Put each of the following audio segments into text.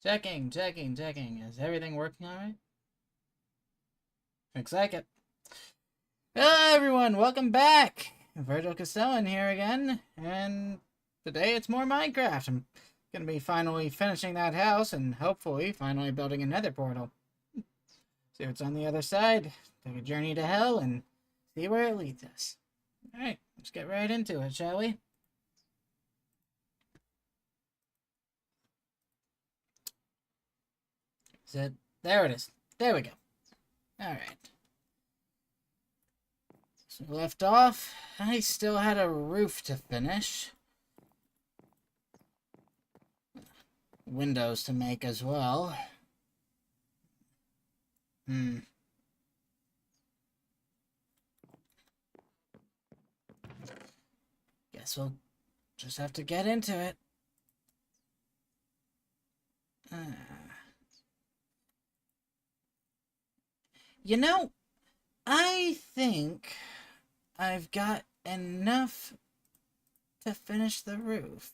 Checking, checking, checking. Is everything working alright? Looks like it. Hello everyone, welcome back! Vergil Castellan here again, and today it's more Minecraft. I'm gonna be finally finishing that house, and hopefully finally building another portal. See what's on the other side, take a journey to hell, and see where it leads us. Alright, let's get right into it, shall we? So, there it is. There we go. Alright. So left off, I still had a roof to finish. Windows to make as well. Guess we'll just have to get into it. You know, I think I've got enough to finish the roof.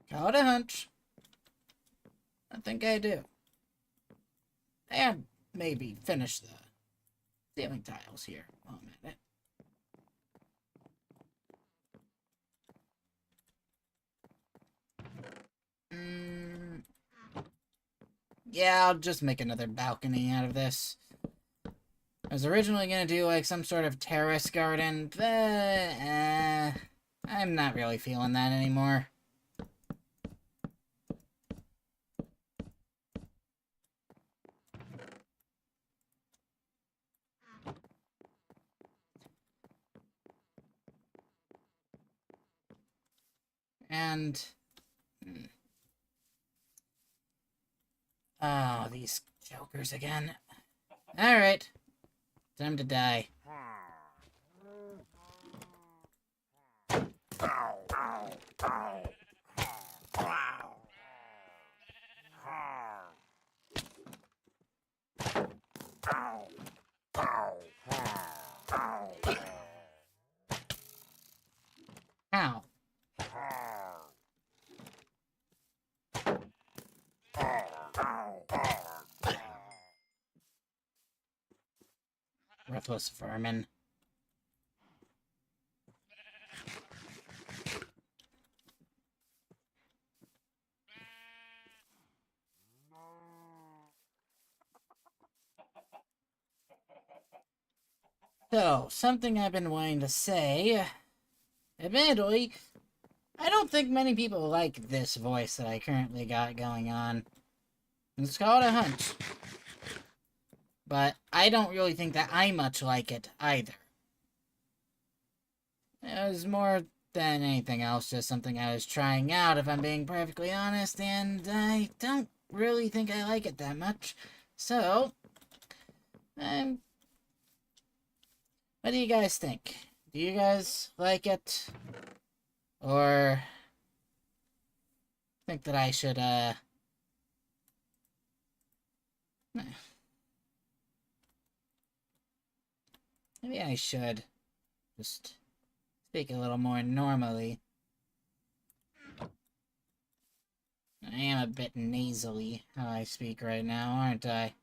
Got a hunch. I think I do. And maybe finish the ceiling tiles here. Oh, a minute. Yeah, I'll just make another balcony out of this. I was originally going to do like some sort of terrace garden, but I'm not really feeling that anymore. And oh, these jokers again. Alright. Time to die. Ow. Worthless vermin. So, something I've been wanting to say. Admittedly, I don't think many people like this voice that I currently got going on. It's called a hunch. But I don't really think that I much like it either. It was more than anything else just something I was trying out, if I'm being perfectly honest, and I don't really think I like it that much. So, what do you guys think? Do you guys like it? Or think that I should, maybe I should just speak a little more normally. I am a bit nasally how I speak right now, aren't I?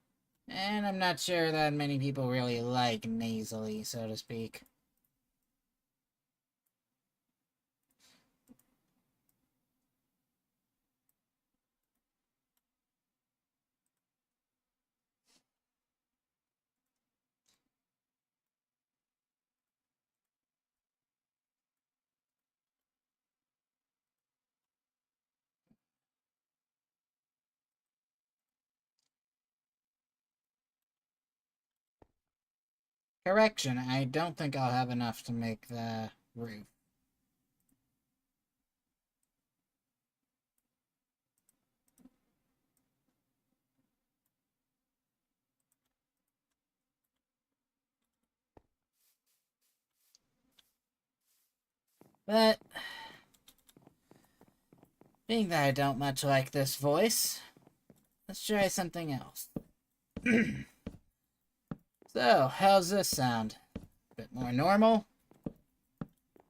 And I'm not sure that many people really like nasally, so to speak. Correction, I don't think I'll have enough to make the roof. But, being that I don't much like this voice, let's try something else. So, how's this sound? Bit more normal?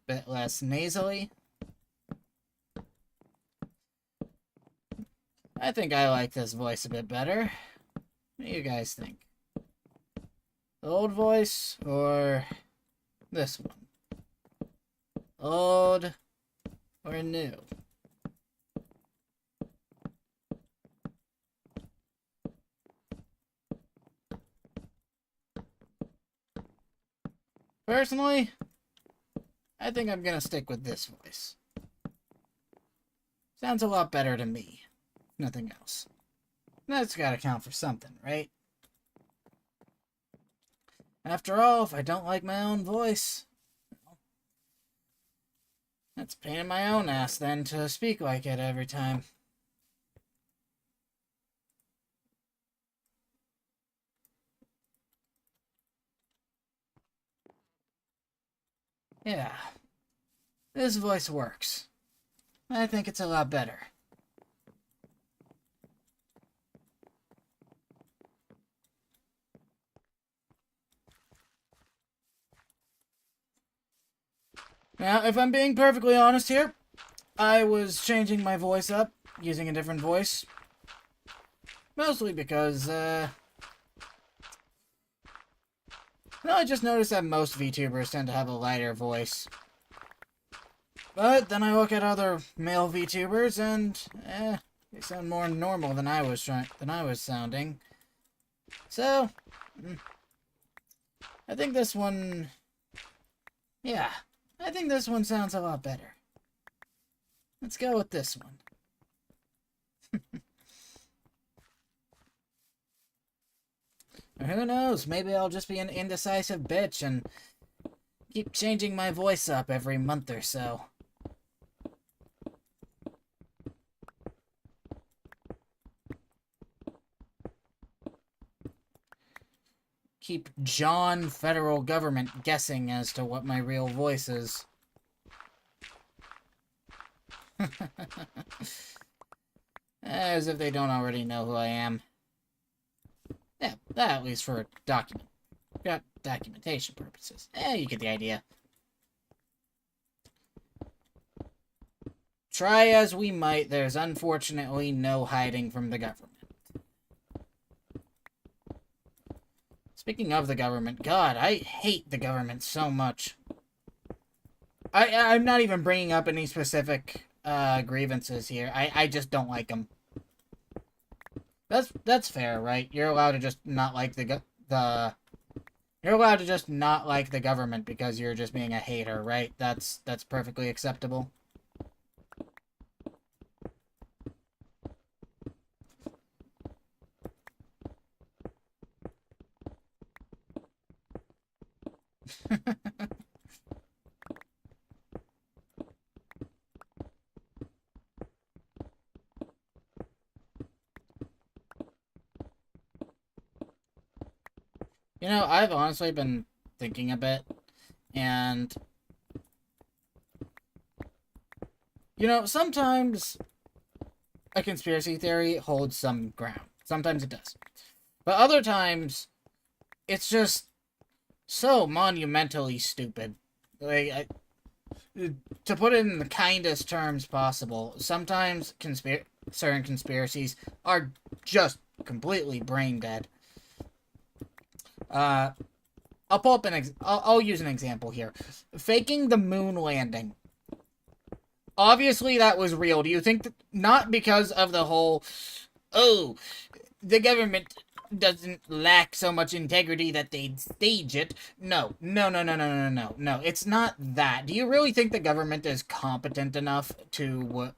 Bit less nasally? I think I like this voice a bit better. What do you guys think? The old voice or this one? Old or new? Personally, I think I'm gonna stick with this voice. Sounds a lot better to me. Nothing else. That's gotta count for something, right? After all, if I don't like my own voice, that's a pain in my own ass then to speak like it every time. Yeah. This voice works. I think it's a lot better. Now, if I'm being perfectly honest here, I was changing my voice up, using a different voice. Mostly because, I just noticed that most VTubers tend to have a lighter voice. But then I look at other male VTubers and, they sound more normal than I was sounding. So, I think this one, yeah, I think this one sounds a lot better. Let's go with this one. Or who knows, maybe I'll just be an indecisive bitch and keep changing my voice up every month or so. Keep John federal government guessing as to what my real voice is. As if they don't already know who I am. Yeah, at least for documentation purposes. You get the idea. Try as we might, there's unfortunately no hiding from the government. Speaking of the government, God, I hate the government so much. I'm not even bringing up any specific grievances here. I just don't like them. That's fair, right? You're allowed to just not like you're allowed to just not like the government because you're just being a hater, right? That's perfectly acceptable. You know, I've honestly been thinking a bit, and you know, sometimes a conspiracy theory holds some ground. Sometimes it does. But other times, it's just so monumentally stupid. Like, to put it in the kindest terms possible, sometimes certain conspiracies are just completely brain dead. I'll pull up I'll use an example here. Faking the moon landing. Obviously, that was real. Do you think that, not because of the whole, oh, the government doesn't lack so much integrity that they'd stage it? No. No. It's not that. Do you really think the government is competent enough to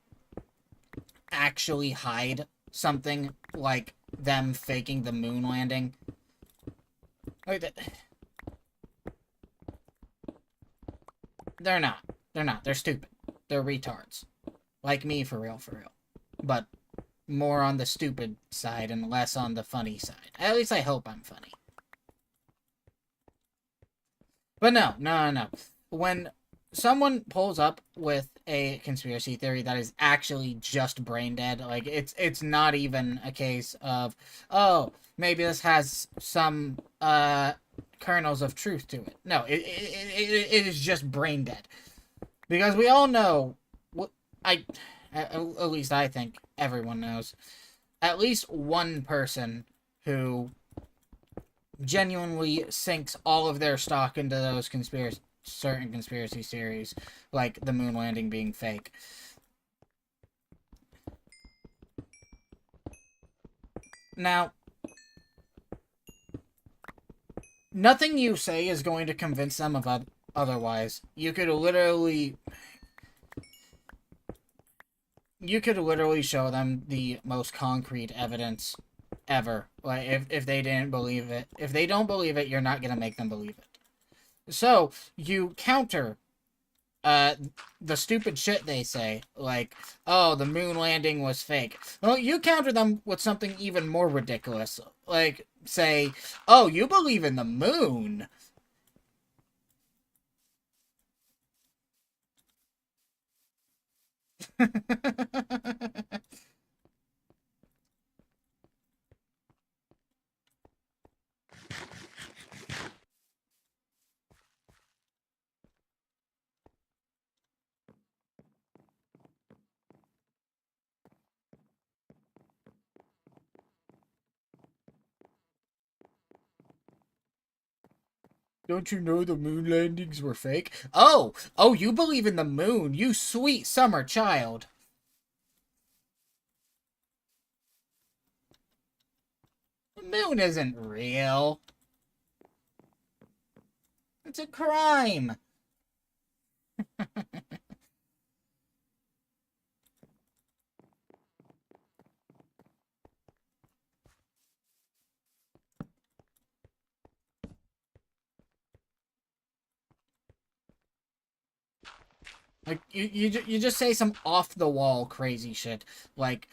actually hide something like them faking the moon landing? They're not. They're not. They're stupid. They're retards. Like me, for real. But more on the stupid side and less on the funny side. At least I hope I'm funny. But no. When someone pulls up with a conspiracy theory that is actually just brain dead, like, it's not even a case of, oh, maybe this has some, kernels of truth to it. No, it is just brain dead. Because we all know, at least I think everyone knows, at least one person who genuinely sinks all of their stock into those certain conspiracy theories, like the moon landing being fake. Now, nothing you say is going to convince them of otherwise. You could literally show them the most concrete evidence ever. Like if they didn't believe it, if they don't believe it, you're not gonna make them believe it. So you counter uh the stupid shit they say, like, oh, the moon landing was fake. Well, you counter them with something even more ridiculous. Like, say, oh, you believe in the moon. Don't you know the moon landings were fake? Oh, you believe in the moon, you sweet summer child. The moon isn't real. It's a crime. Like, you just say some off the wall crazy shit. Like,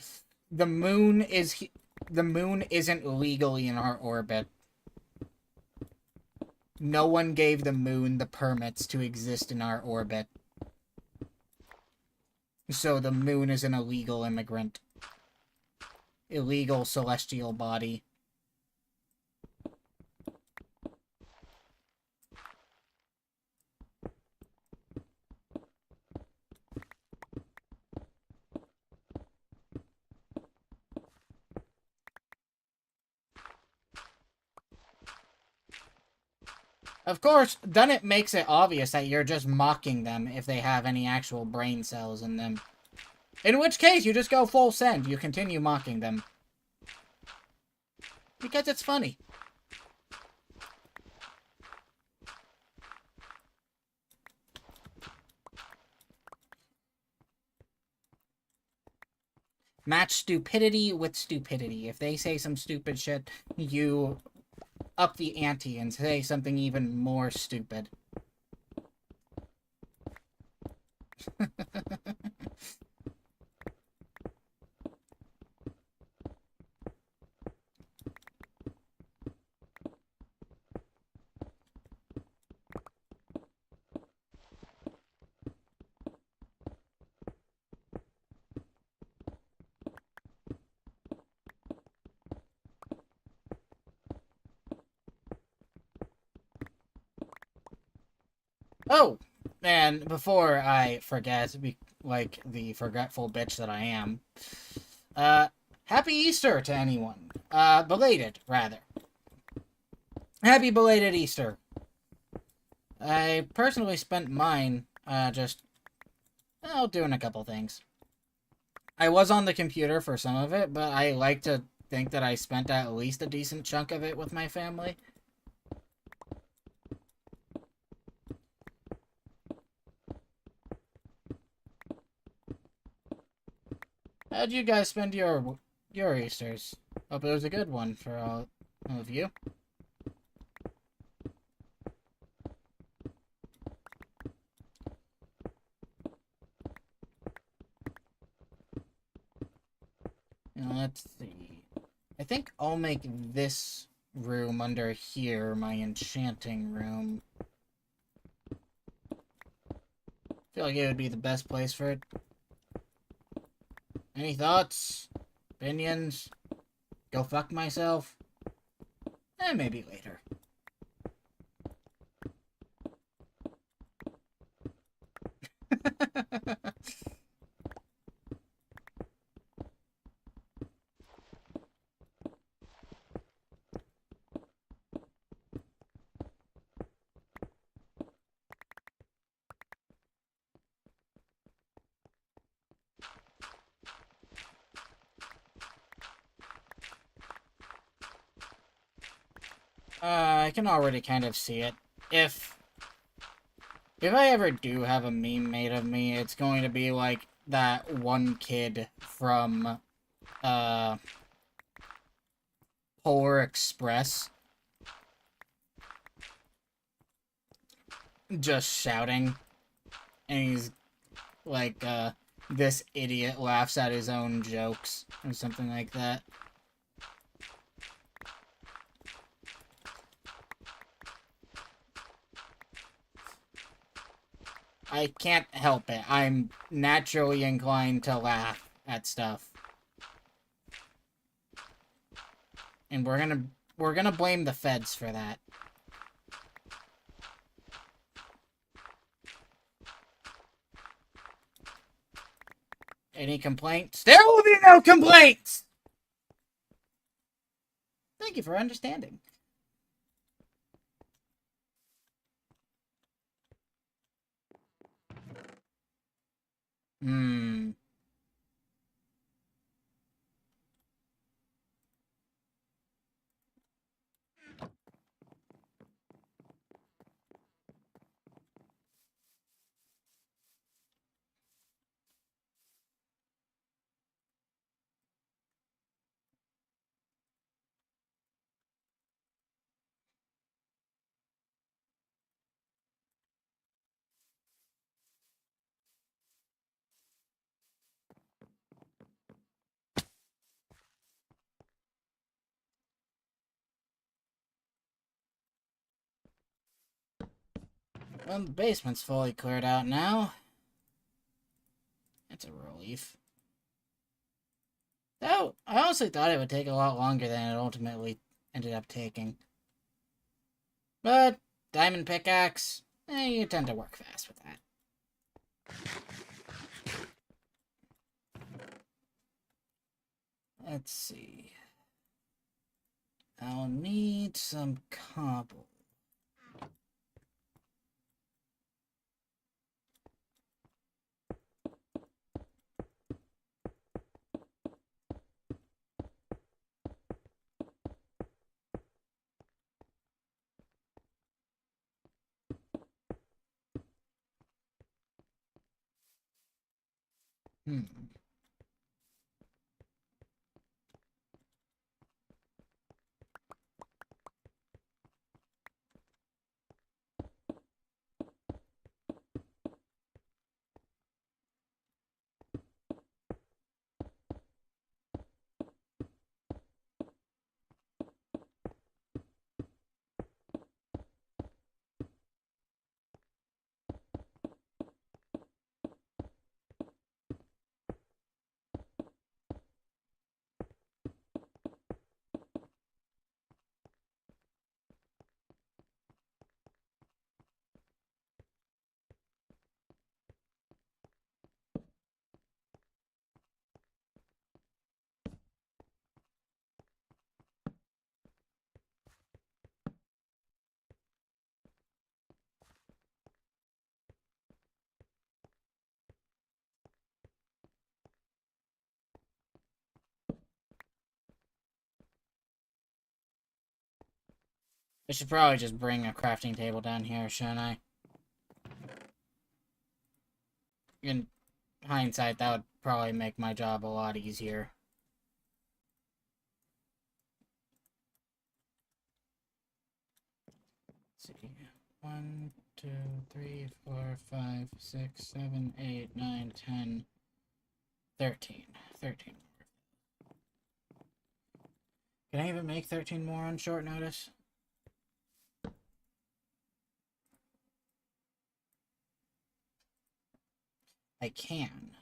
the moon is the moon isn't legally in our orbit. No one gave the moon the permits to exist in our orbit. So the moon is an illegal immigrant. Illegal celestial body. Of course, then it makes it obvious that you're just mocking them if they have any actual brain cells in them. In which case, you just go full send. You continue mocking them. Because it's funny. Match stupidity with stupidity. If they say some stupid shit, you up the ante and say something even more stupid. Oh, and before I forget, like the forgetful bitch that I am, happy Easter to anyone. Belated, rather. Happy belated Easter. I personally spent mine, doing a couple things. I was on the computer for some of it, but I like to think that I spent at least a decent chunk of it with my family. How'd you guys spend your Easters? Hope it was a good one for all of you. Now, let's see. I think I'll make this room under here my enchanting room. I feel like it would be the best place for it. Any thoughts? Opinions? Go fuck myself? Maybe later. I can already kind of see it. If I ever do have a meme made of me, it's going to be like that one kid from, Polar Express. Just shouting. And he's like, this idiot laughs at his own jokes, or something like that. I can't help it. I'm naturally inclined to laugh at stuff. And we're gonna blame the feds for that. Any complaints? There will be no complaints! Thank you for understanding. Hmm. Well, the basement's fully cleared out now. That's a relief. Though, I honestly thought it would take a lot longer than it ultimately ended up taking. But, diamond pickaxe, you tend to work fast with that. Let's see. I'll need some cobble. Hmm. I should probably just bring a crafting table down here, shouldn't I? In hindsight, that would probably make my job a lot easier. Let's see. 1, 2, 3, 4, 5, 6, 7, 8, 9, 10, 13. 13. Can I even make 13 more on short notice? I can.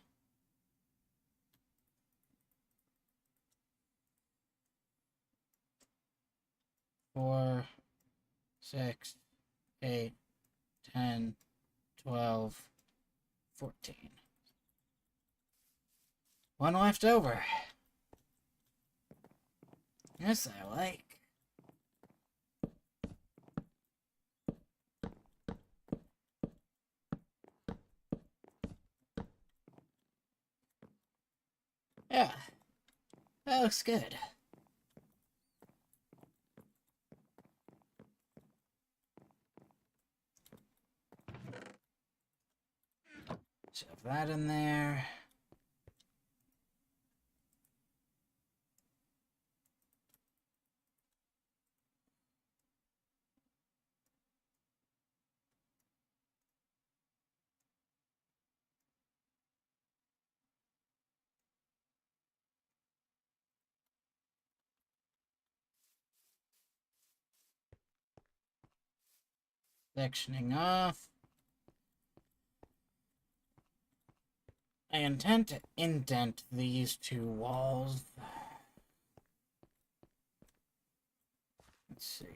4, 6, 8, 10, 12, 14. One left over. Yes, I like. Yeah, that looks good. Shove that in there. Sectioning off. I intend to indent these two walls. Let's see.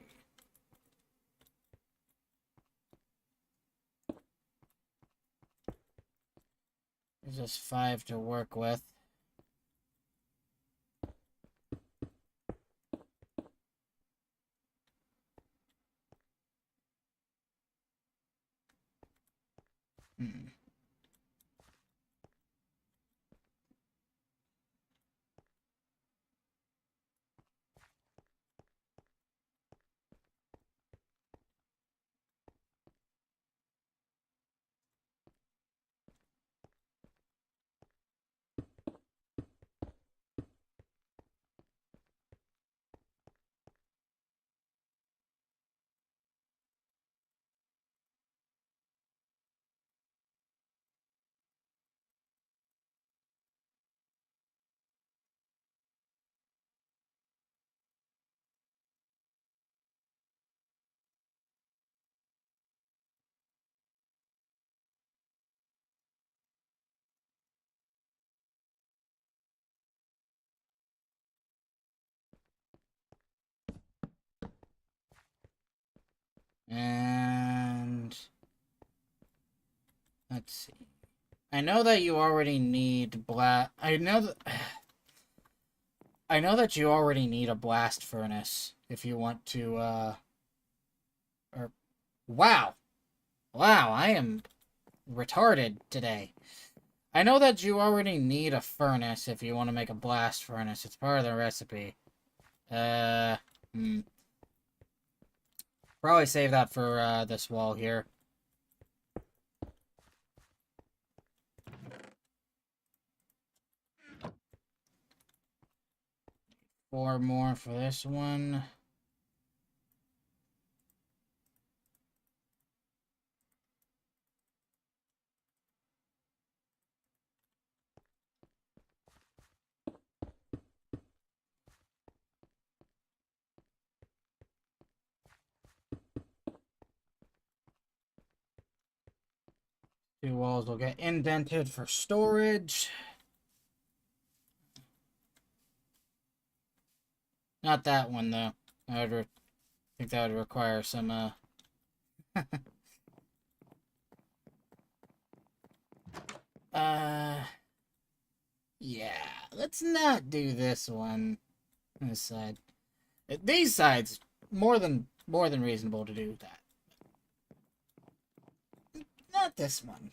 There's just 5 to work with. Hmm. And let's see. I know that you already need I know that you already need a blast furnace if you want to or wow. Wow, I am retarded today. I know that you already need a furnace if you want to make a blast furnace. It's part of the recipe. Hmm. Probably save that for this wall here. Four more for this one. Two walls will get indented for storage. Not that one, though. I think that would require some, yeah. Let's not do this one. This side. These sides, more than reasonable to do that. Not this one.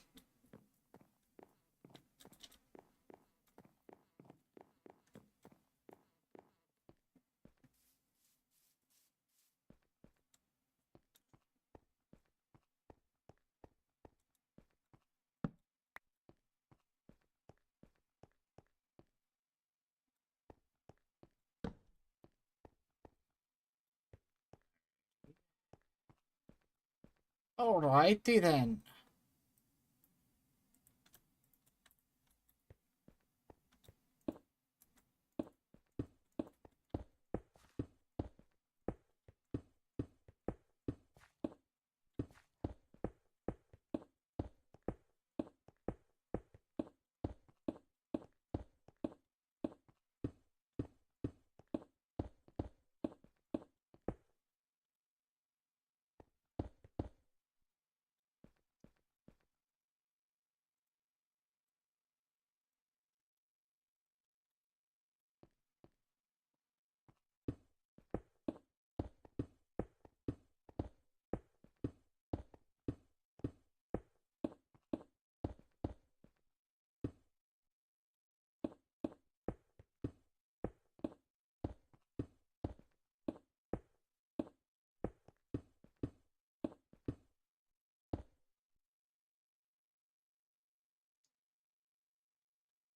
Alrighty then.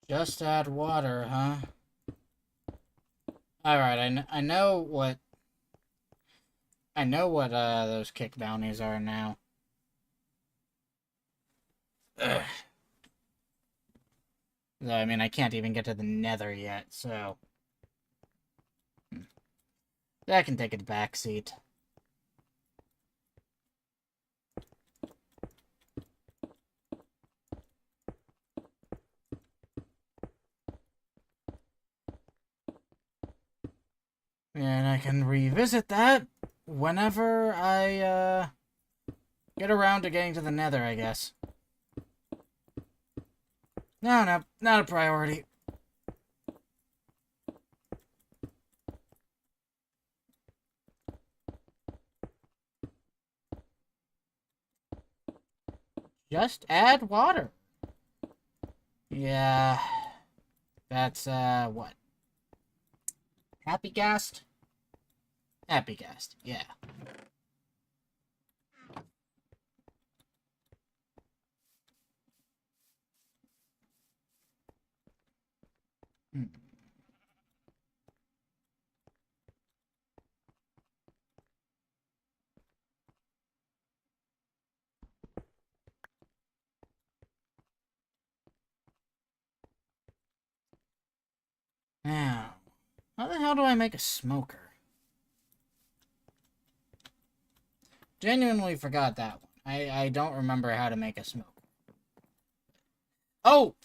Just add water, huh? Alright, I know what... I know what, those kick bounties are now. Ugh. I mean, I can't even get to the nether yet, so... That can take a backseat. And I can revisit that whenever I, get around to getting to the nether, I guess. No, not a priority. Just add water. Yeah. That's, what? Happy Gast? Happy Gast, yeah. Hmm. Now, how the hell do I make a smoker? Genuinely forgot that one. I don't remember how to make a smoker. Oh!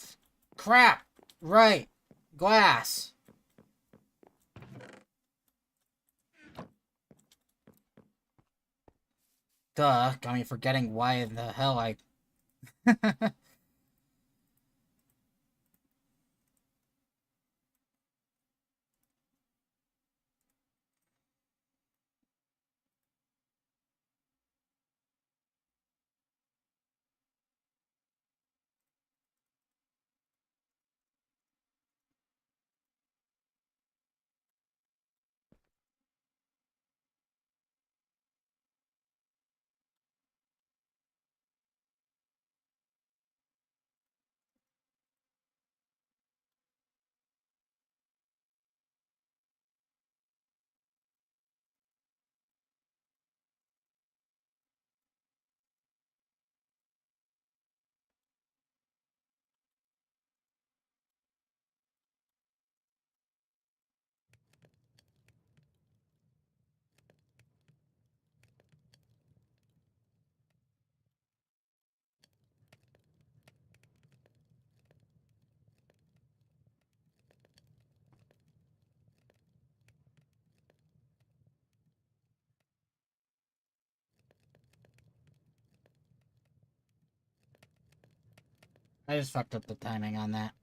Crap! Right. Glass. Duh. Got me forgetting why the hell I... I just fucked up the timing on that.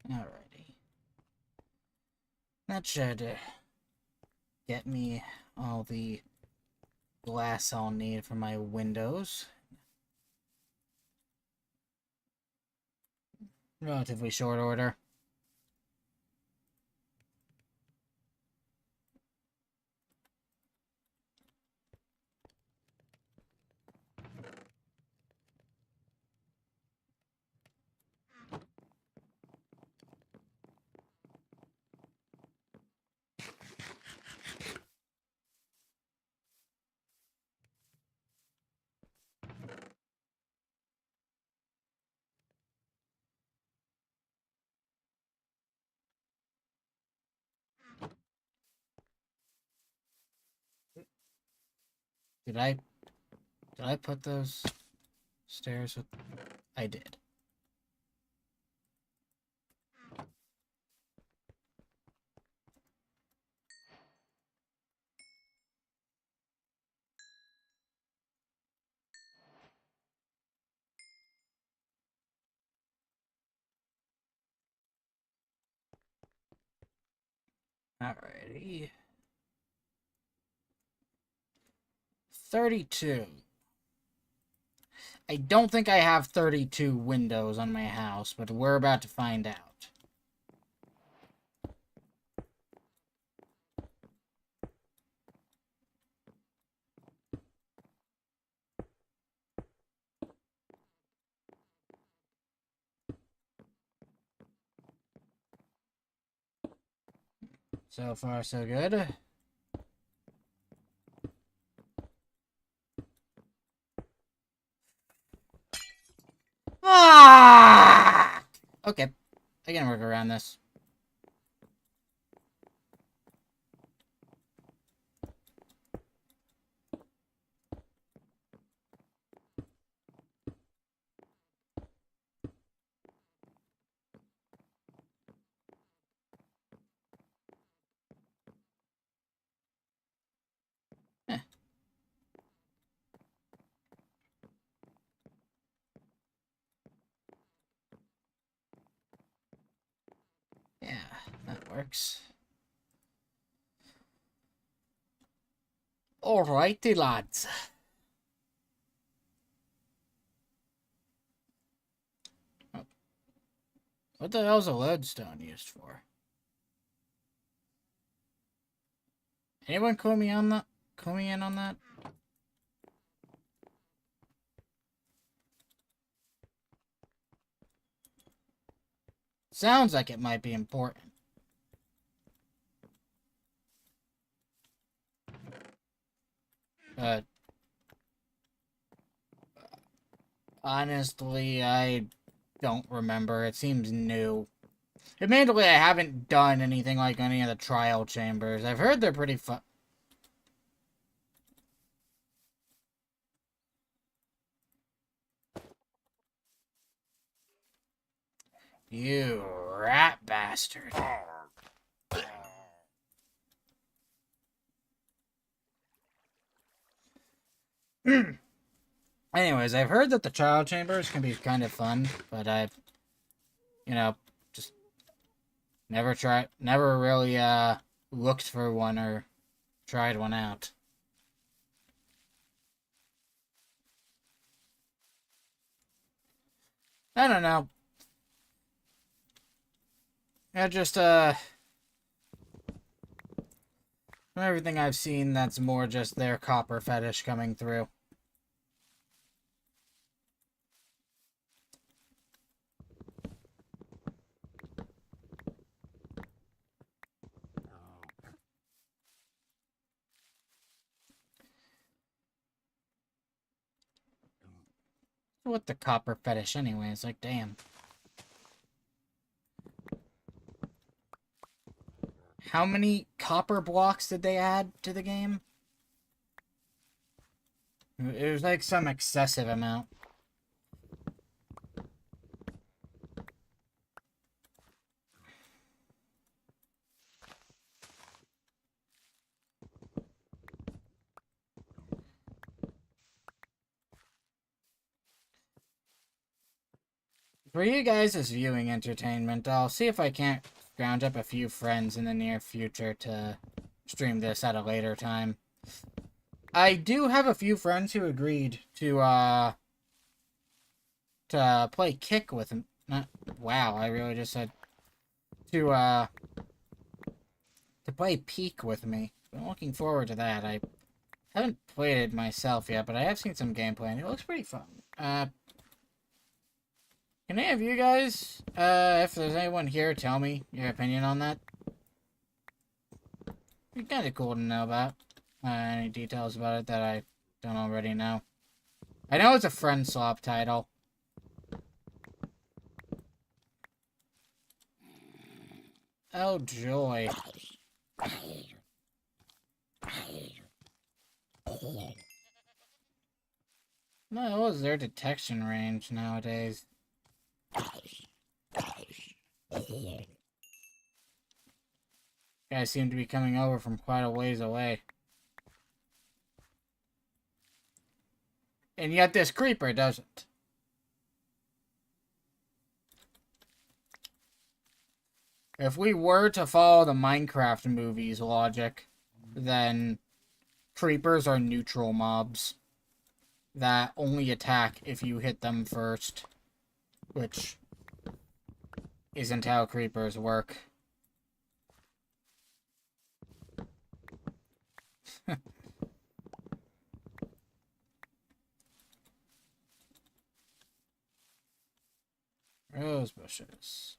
Alrighty. That should get me all the glass I'll need for my windows. Relatively short order. Did I put those stairs with... I did. Alrighty. 32. I don't think I have 32 windows on my house, but we're about to find out. So far, so good. Ah! Okay, I can work around this. Eh. Yeah, that works. Alrighty, lads. Oh. What the hell's a lodestone used for? Anyone clue me on that? Clue me in on that? Sounds like it might be important. But honestly, I don't remember. It seems new. Admittedly, I haven't done anything like any of the trial chambers. I've heard they're pretty fun. You rat bastard. Anyways, I've heard that the trial chambers can be kind of fun, but I've, just never really, looked for one or tried one out. I don't know. I just, from everything I've seen, that's more just their copper fetish coming through. What the copper fetish anyways? Like, damn. How many copper blocks did they add to the game? It was like some excessive amount. For you guys as viewing entertainment, I'll see if I can't scrounge up a few friends in the near future to stream this at a later time. I do have a few friends who agreed to play kick with him. Wow, I really just said to play peek with me. I'm looking forward to that. I haven't played it myself yet, but I have seen some gameplay and it looks pretty fun. Can any of you guys, if there's anyone here, tell me your opinion on that? It'd be kind of cool to know about. Any details about it that I don't already know. I know it's a friend swap title. Oh, joy. No, what is their detection range nowadays? Guys seem to be coming over from quite a ways away. And yet this creeper doesn't. If we were to follow the Minecraft movies logic, then creepers are neutral mobs. that only attack if you hit them first, which isn't how creepers work. Rose bushes.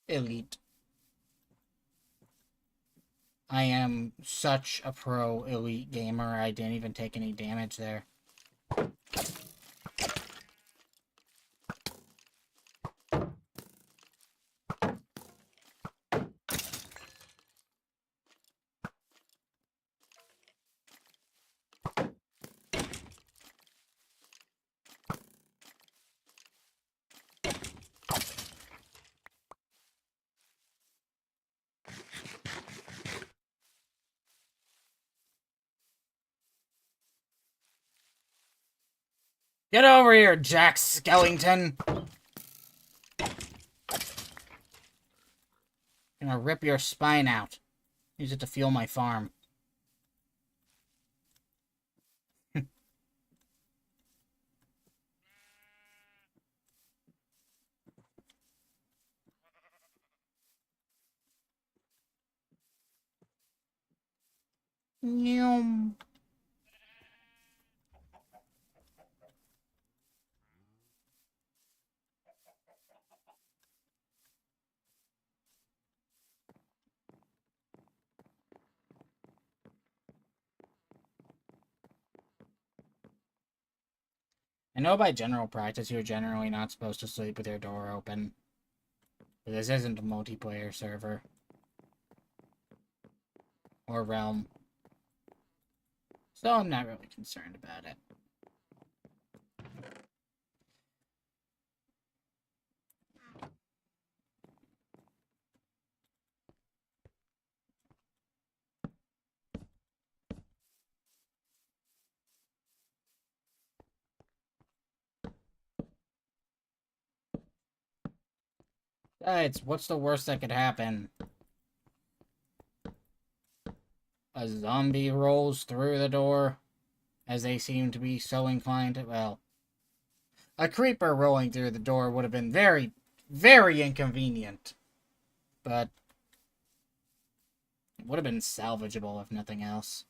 Elite. I am such a pro elite gamer, I didn't even take any damage there. Get over here, Jack Skellington! I'm gonna rip your spine out. Use it to fuel my farm. Yum. I know by general practice you're generally not supposed to sleep with your door open. But this isn't a multiplayer server. Or realm. So I'm not really concerned about it. Besides, what's the worst that could happen? A zombie rolls through the door, as they seem to be so inclined to, well, a creeper rolling through the door would have been very, very inconvenient. But it would have been salvageable if nothing else.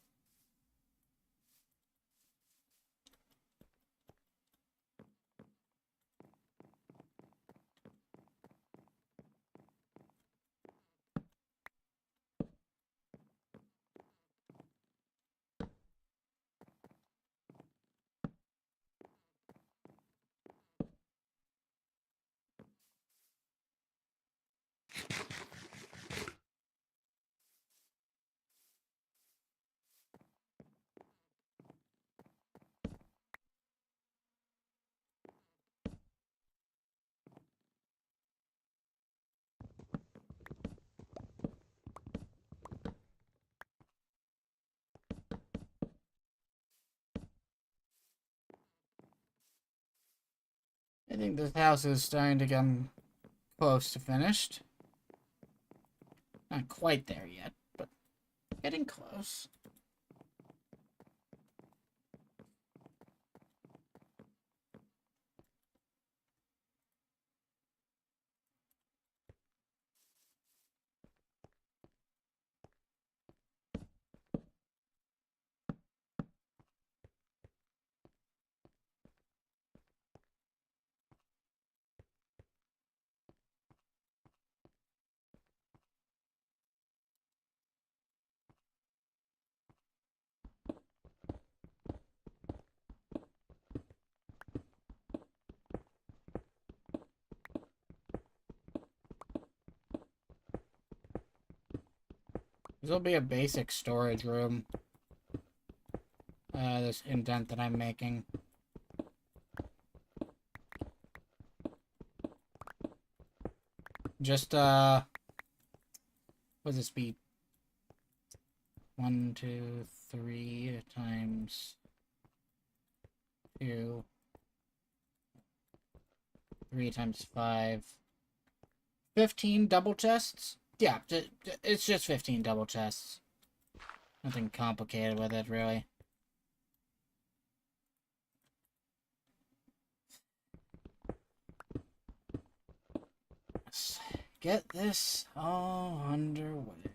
I think this house is starting to come close to finished. Not quite there yet, but getting close. This will be a basic storage room. This indent that I'm making. Just, what this be? 1, 2, 3 times 2. 3 times 5. 15 double chests? Yeah, it's just 15 double chests. Nothing complicated with it, really. Let's get this all underway.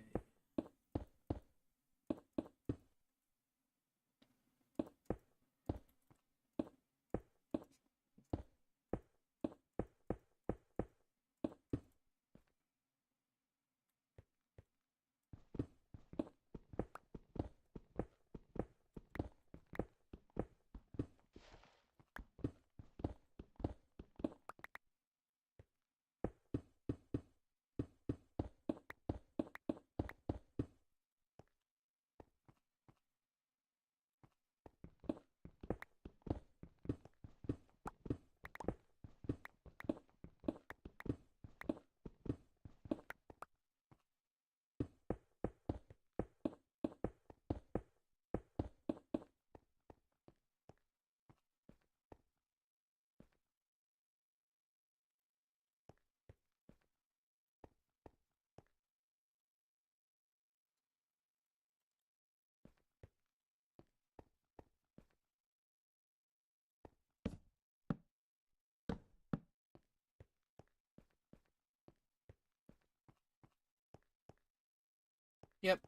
Yep,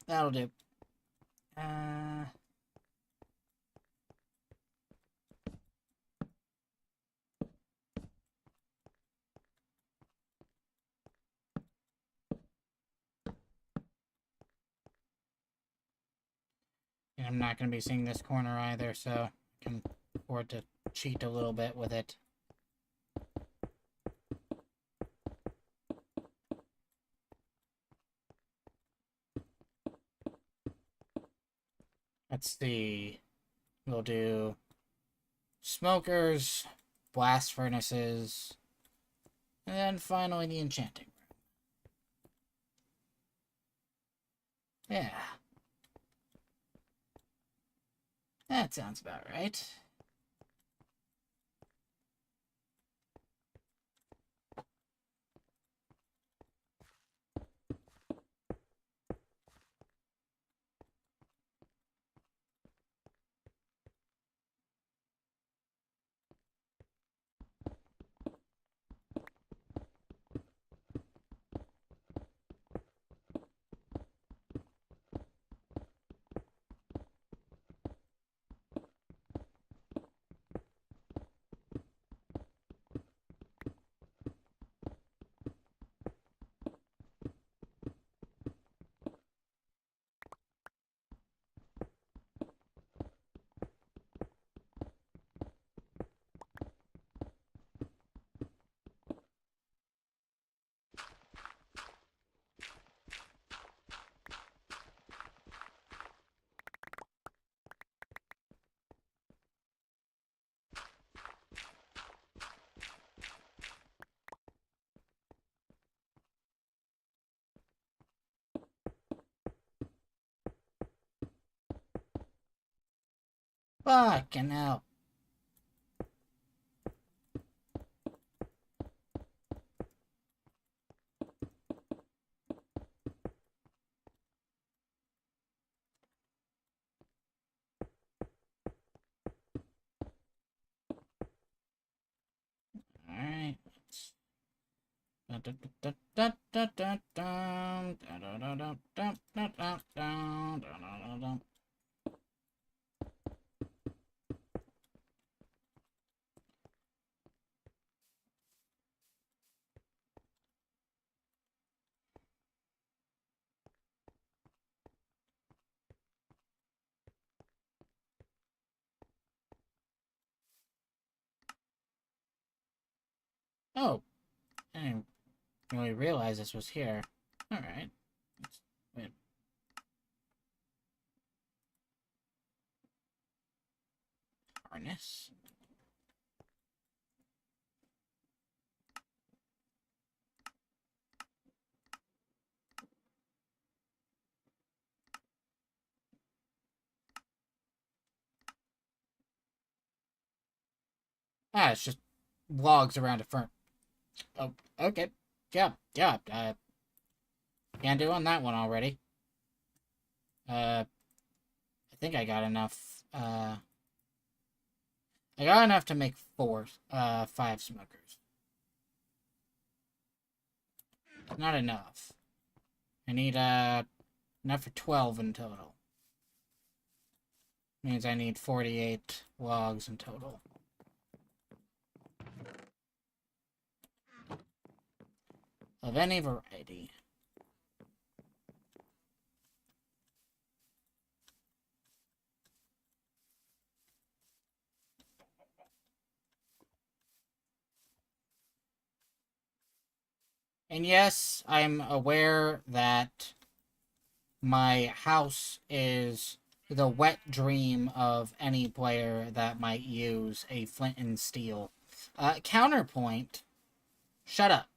that'll do. And I'm not going to be seeing this corner either, so I can afford to cheat a little bit with it. Let's see. We'll do smokers, blast furnaces, and then finally the enchanting room. Yeah. That sounds about right. Fucking hell. Alright, oh, I didn't really realize this was here. Alright. Wait. harness. Ah, it's just logs around a firm. Oh, okay. Yeah. Can do on that one already. I think I got enough. I got enough to make 5 smokers. Not enough. I need, enough for 12 in total. Means I need 48 logs in total. Of any variety. And yes, I'm aware that my house is the wet dream of any player that might use a flint and steel. Counterpoint, shut up.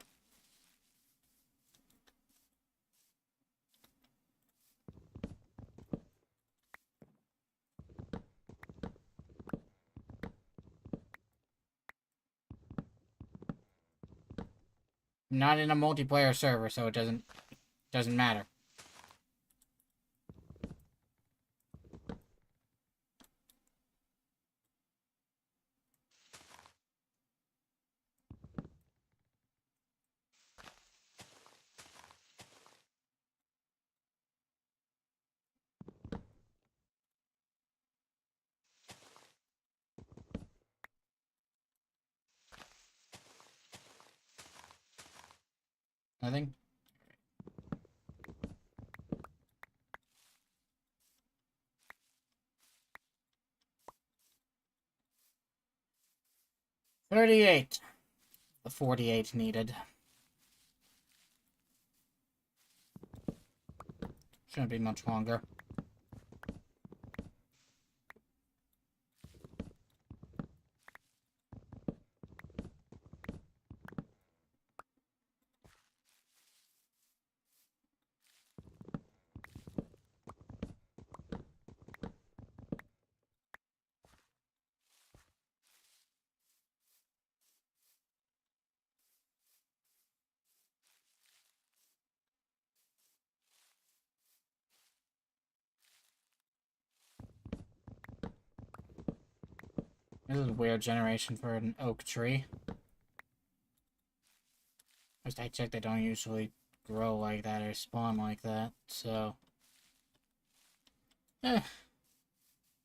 I'm not in a multiplayer server, so it doesn't matter. Nothing? 38. The 48 needed. Shouldn't be much longer. This is a weird generation for an oak tree. First I checked, they don't usually grow like that or spawn like that, so...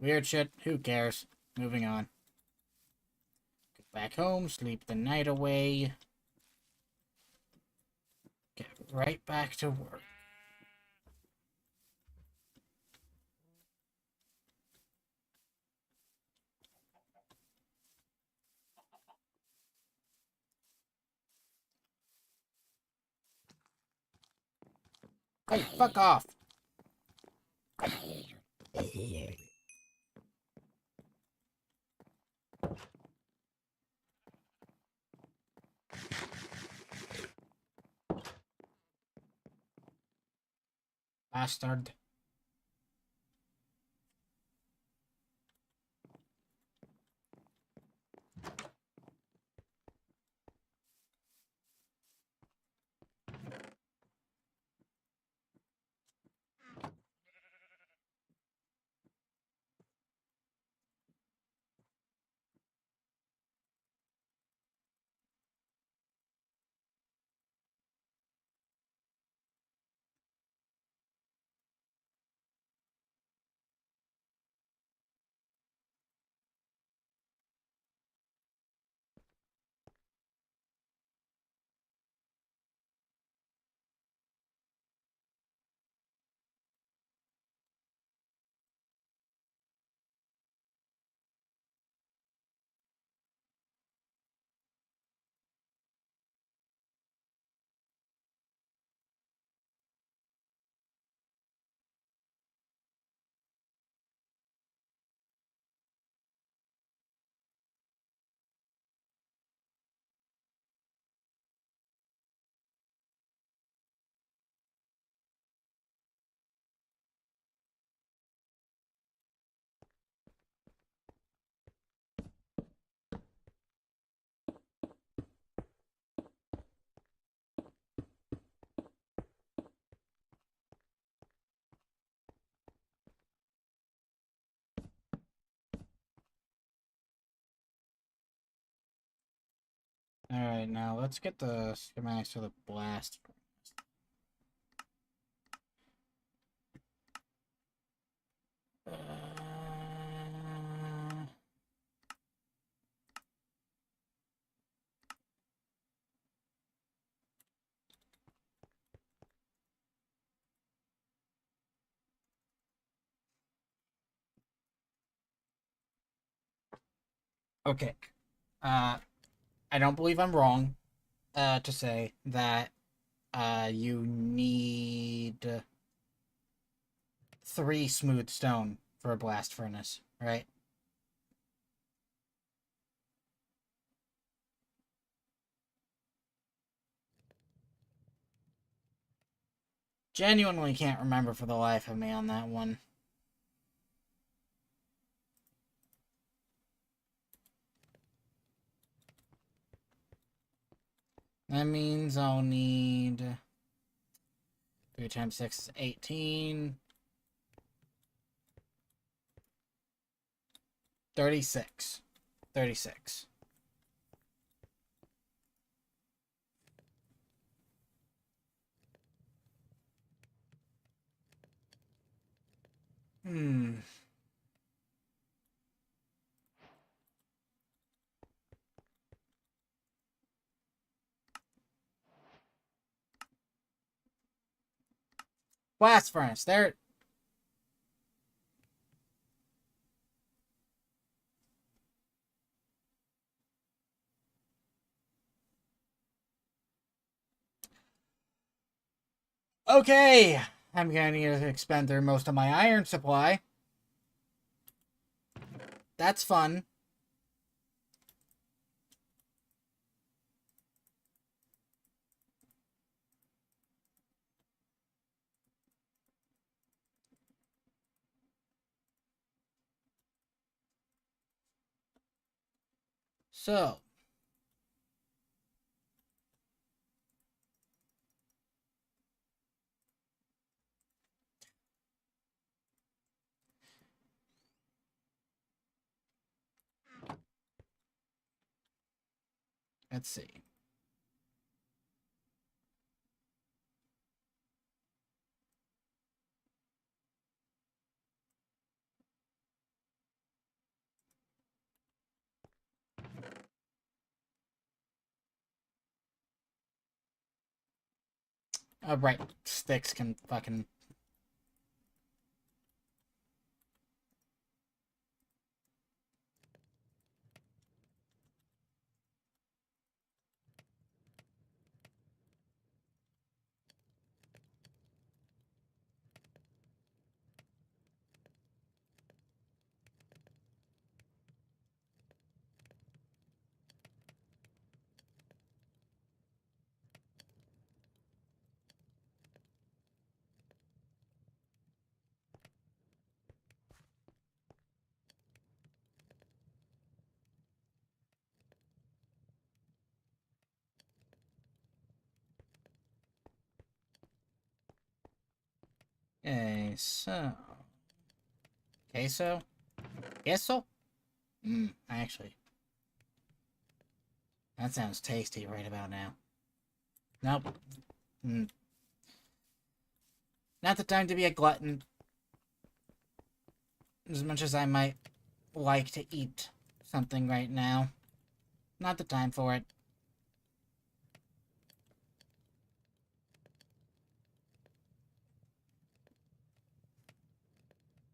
Weird shit, who cares? Moving on. Get back home, sleep the night away. Get right back to work. Hey, fuck off! Bastard. Alright, now let's get the schematics for the blast. Uh... Okay. I don't believe I'm wrong to say that you need 3 smooth stone for a blast furnace, right? Genuinely can't remember for the life of me on that one. That means I'll need 3 times 6 is 18. 36. 36. Hmm. Blast furnace. There. Okay. I'm gonna need to expend through most of my iron supply. That's fun. So. Let's see. Oh, right. Sticks can fucking... Okay, so... Queso? Queso? Actually... That sounds tasty right about now. Nope. Not the time to be a glutton. As much as I might like to eat something right now. Not the time for it.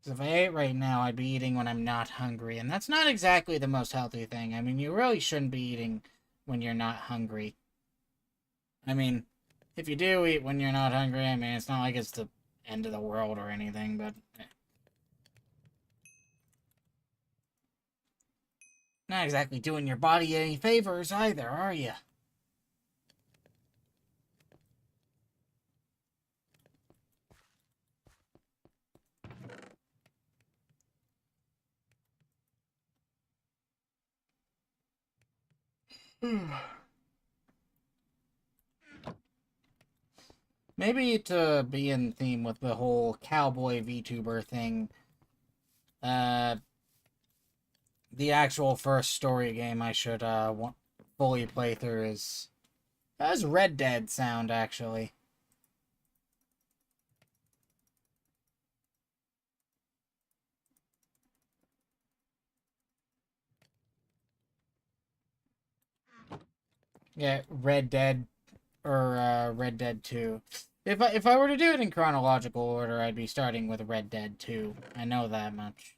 If I ate right now, I'd be eating when I'm not hungry. And that's not exactly the most healthy thing. I mean, you really shouldn't be eating when you're not hungry. I mean, if you do eat when you're not hungry, I mean, it's not like it's the end of the world or anything, but... Not exactly doing your body any favors either, are you? Maybe to be in theme with the whole Cowboy Vtuber thing, the actual first story game I should fully play through is... How does Red Dead sound, actually? Yeah, Red Dead or Red Dead 2. If I were to do it in chronological order, I'd be starting with Red Dead 2. I know that much.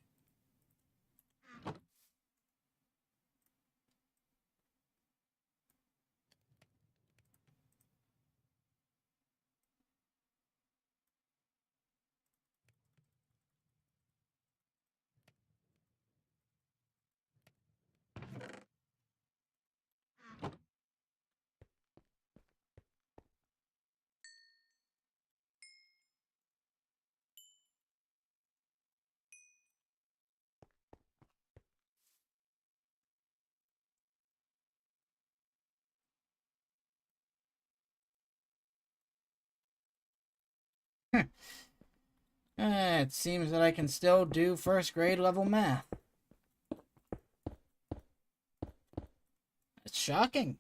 It seems that I can still do first grade level math. It's shocking.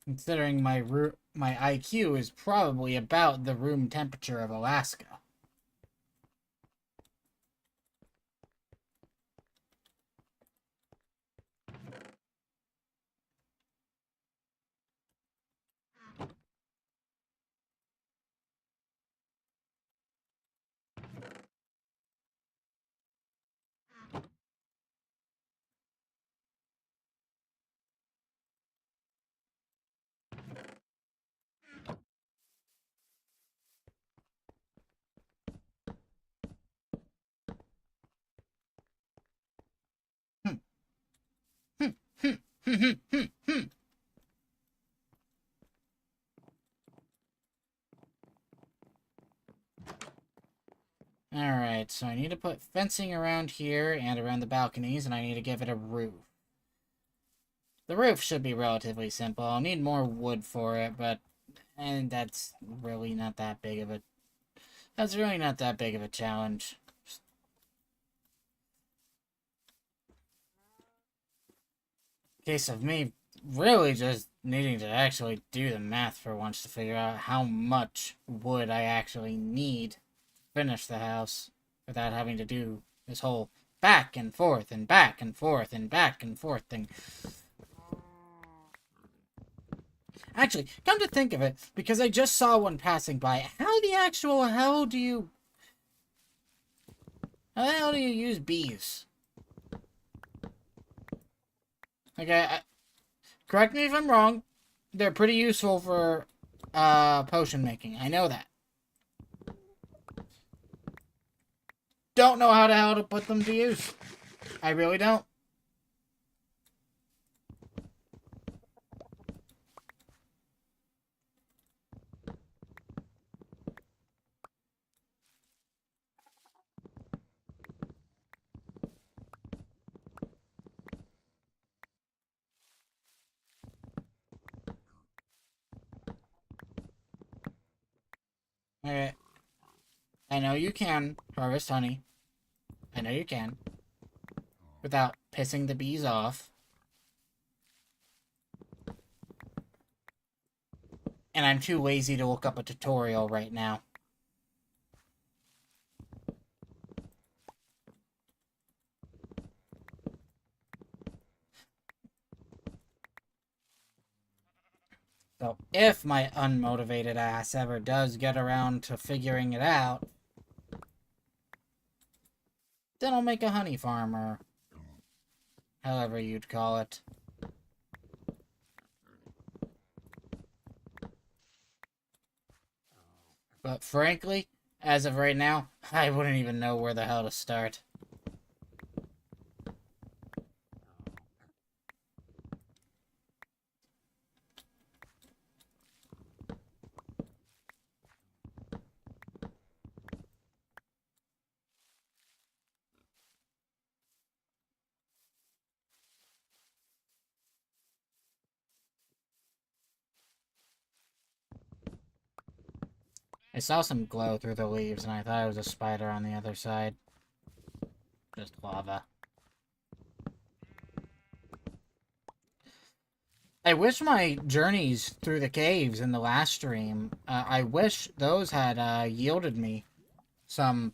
Considering my IQ is probably about the room temperature of Alaska. Alright, so I need to put fencing around here and around the balconies, and I need to give it a roof. The roof should be relatively simple. I'll need more wood for it, but... And that's really not that big of a... That's really not that big of a challenge. Case of me really just needing to actually do the math for once to figure out how much wood I actually need to finish the house without having to do this whole back and forth and back and forth and back and forth thing. Actually, come to think of it, because I just saw one passing by, how the hell do you use bees? Okay, correct me if I'm wrong, they're pretty useful for potion making. I know that. Don't know how to put them to use. I really don't. Alright. I know you can harvest honey. I know you can. Without pissing the bees off. And I'm too lazy to look up a tutorial right now. So if my unmotivated ass ever does get around to figuring it out, then I'll make a honey farm, or however you'd call it. But frankly, as of right now, I wouldn't even know where the hell to start. I saw some glow through the leaves, and I thought it was a spider on the other side. Just lava. I wish my journeys through the caves in the last stream, I wish those had yielded me some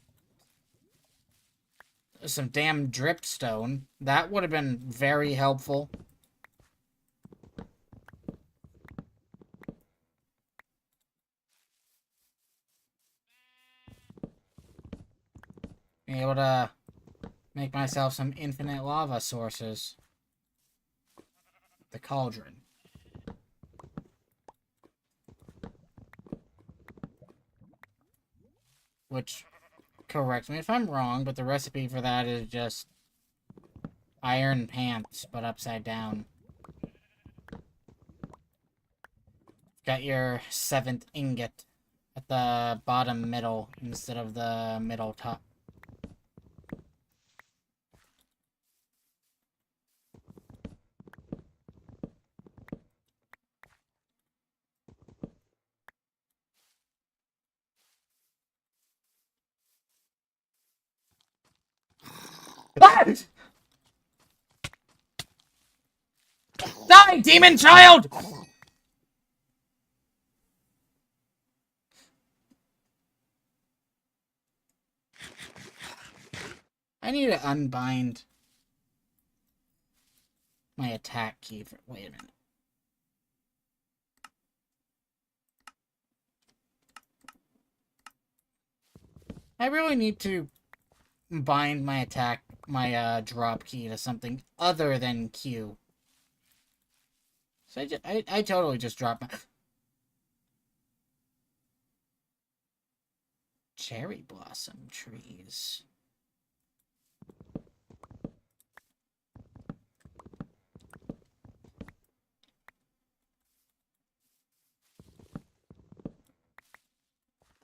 damn dripstone. That would have been very helpful. Being able to make myself some infinite lava sources. The cauldron. Which, correct me if I'm wrong, but the recipe for that is just iron pants, but upside down. Got your 7th ingot at the bottom middle instead of the middle top. Die, demon child! I need to unbind my attack key for. Wait a minute. I really need to bind my drop key to something other than Q. So I totally just dropped my cherry blossom trees.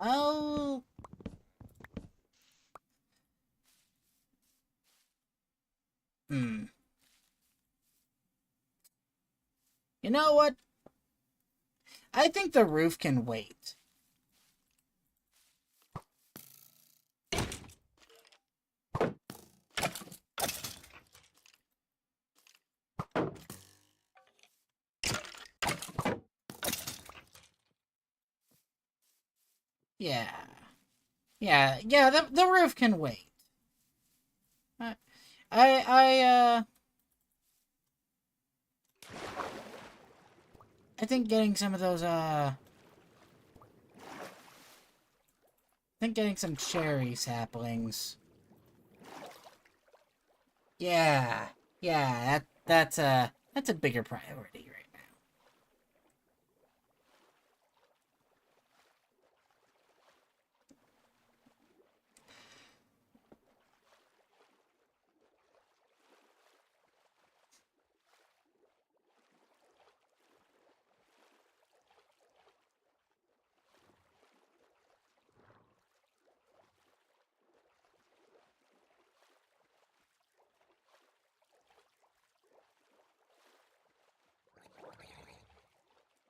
Oh. You know what? I think the roof can wait. Yeah. Yeah, the roof can wait. I think getting some of those, I think getting some cherry saplings. Yeah. Yeah, that's a bigger priority right now.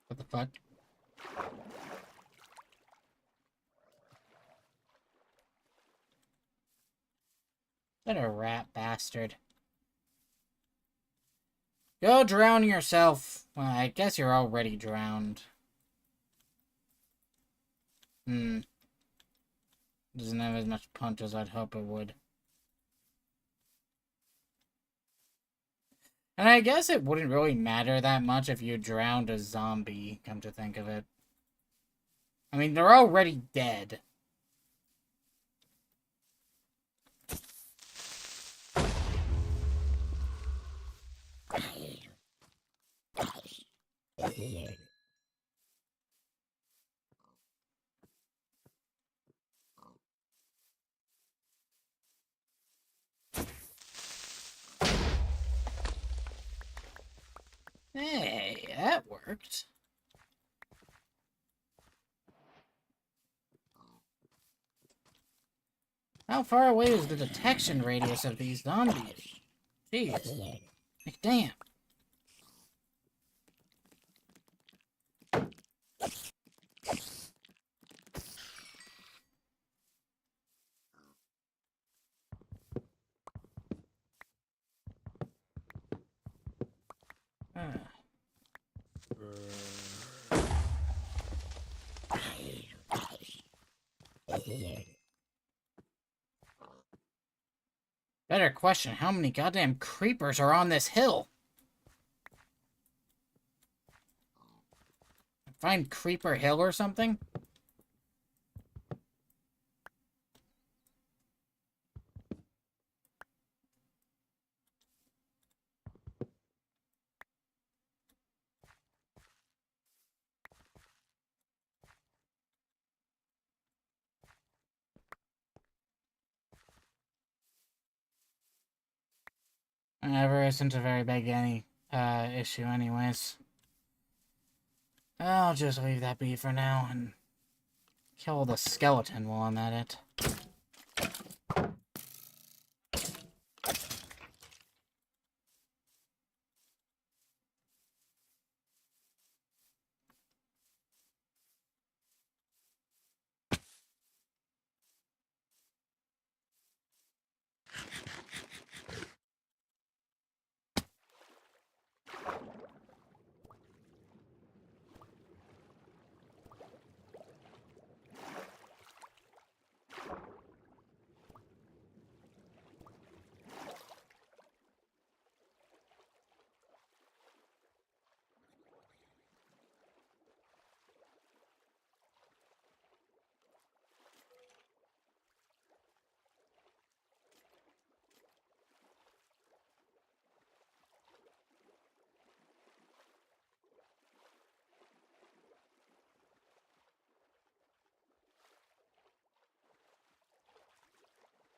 What the fuck? What a rat bastard. Go drown yourself. Well, I guess you're already drowned. Doesn't have as much punch as I'd hope it would. And I guess it wouldn't really matter that much if you drowned a zombie, come to think of it. I mean, they're already dead. Hey, that worked. How far away is the detection radius of these zombies? Jeez. Like, damn. Better question, how many goddamn creepers are on this hill? Find Creeper Hill or something? Never isn't a very big issue anyways. I'll just leave that be for now and kill the skeleton while I'm at it.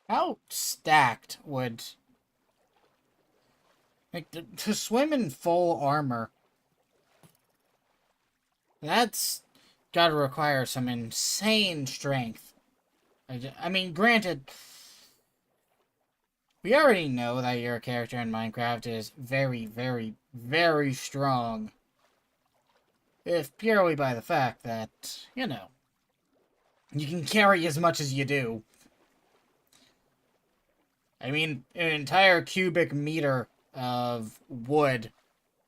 How stacked would... Like, to swim in full armor, that's gotta require some insane strength. I mean, granted, we already know that your character in Minecraft is very, very, very strong. If purely by the fact that, you know, you can carry as much as you do. I mean, an entire cubic meter of wood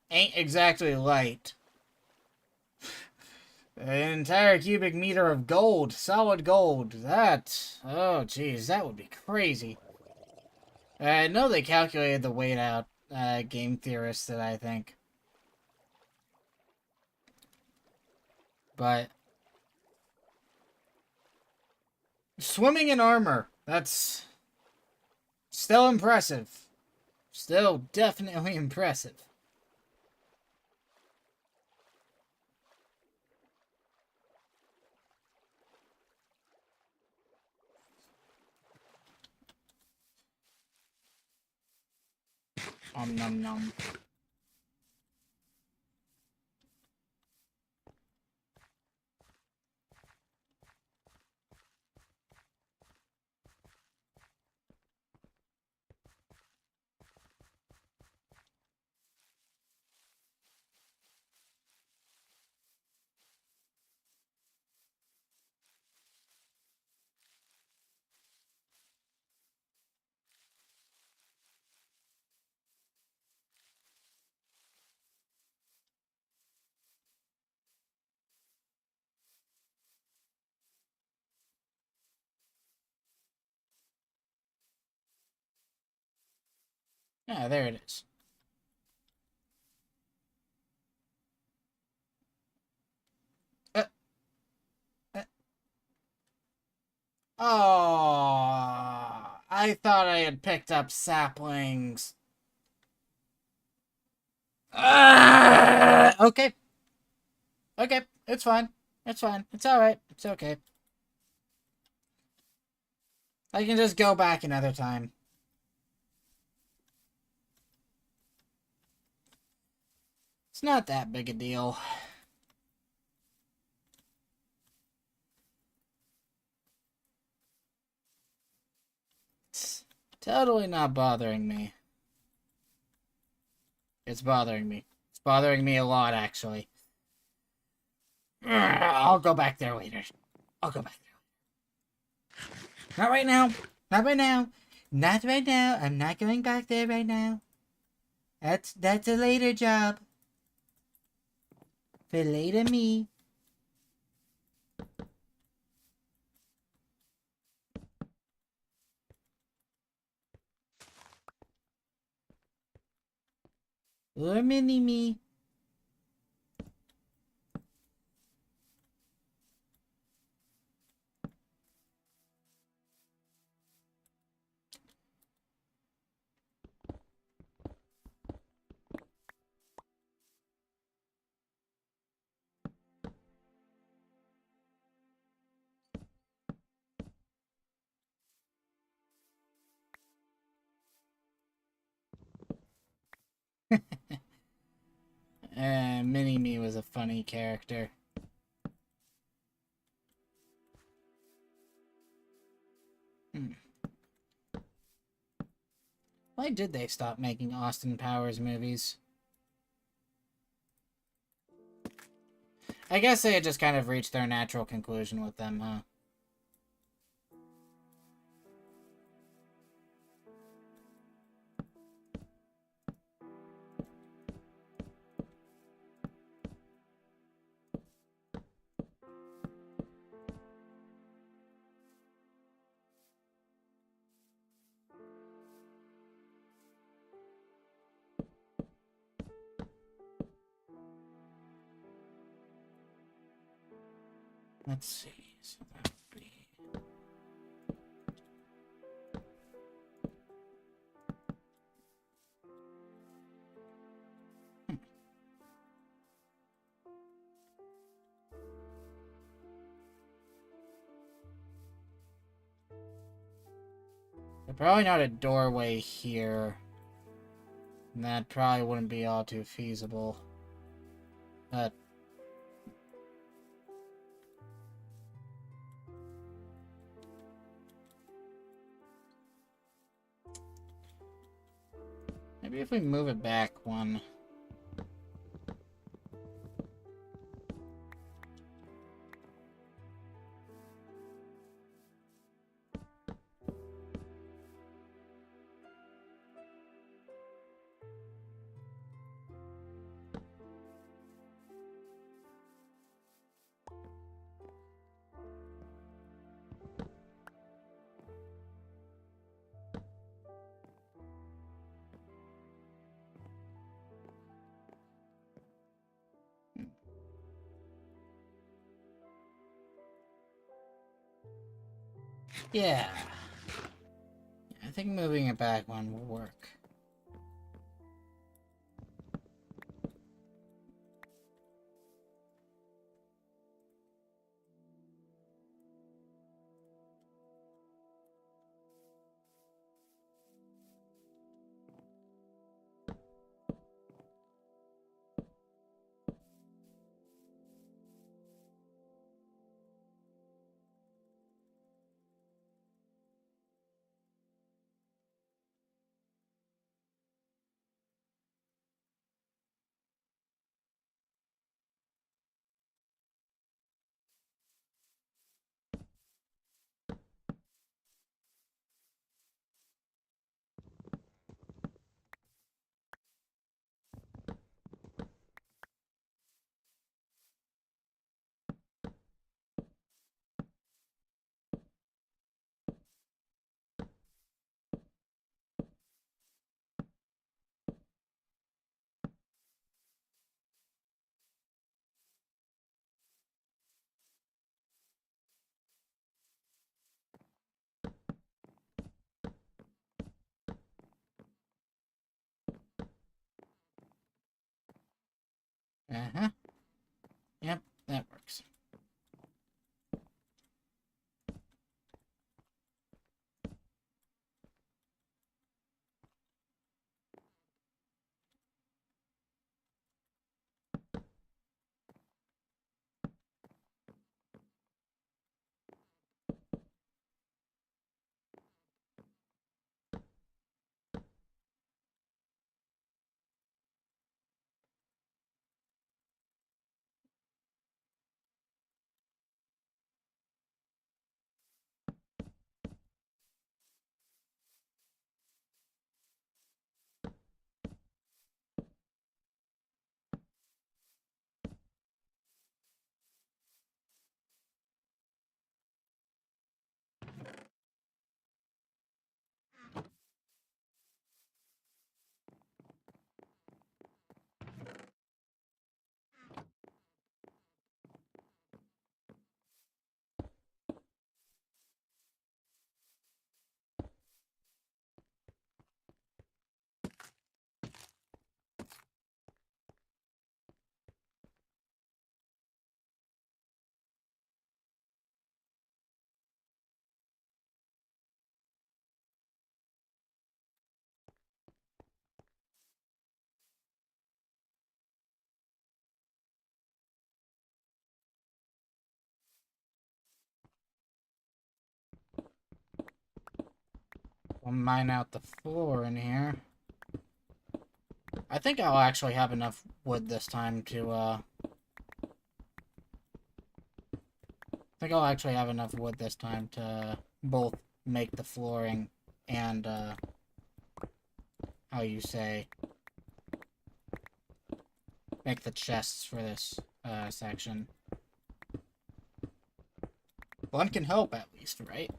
ain't exactly light. An entire cubic meter of gold, solid gold, that... Oh, jeez, that would be crazy. I know they calculated the weight out, game theorists did, I think. But... Swimming in armor, that's... Still impressive. Still definitely impressive. Nom nom. Yeah, there it is. Oh, I thought I had picked up saplings. Okay. Okay, it's fine. It's fine. It's alright. It's okay. I can just go back another time. It's not that big a deal. It's totally not bothering me. It's bothering me. It's bothering me a lot, actually. I'll go back there later. I'll go back there. Not right now. Not right now. Not right now. I'm not going back there right now. That's a later job. For later me. Or mini-me. Mini-me was a funny character. Why did they stop making Austin Powers movies? I guess they had just kind of reached their natural conclusion with them, huh? Let's see. So that would be... There's probably not a doorway here. And that probably wouldn't be all too feasible. But... maybe if we move it back one... Yeah. I think moving it back one will work. Uh-huh. Yep, that works. We'll mine out the floor in here. I think I'll actually have enough wood this time to, I think I'll actually have enough wood this time to both make the flooring and, how you say, make the chests for this, section. One can help, at least, right?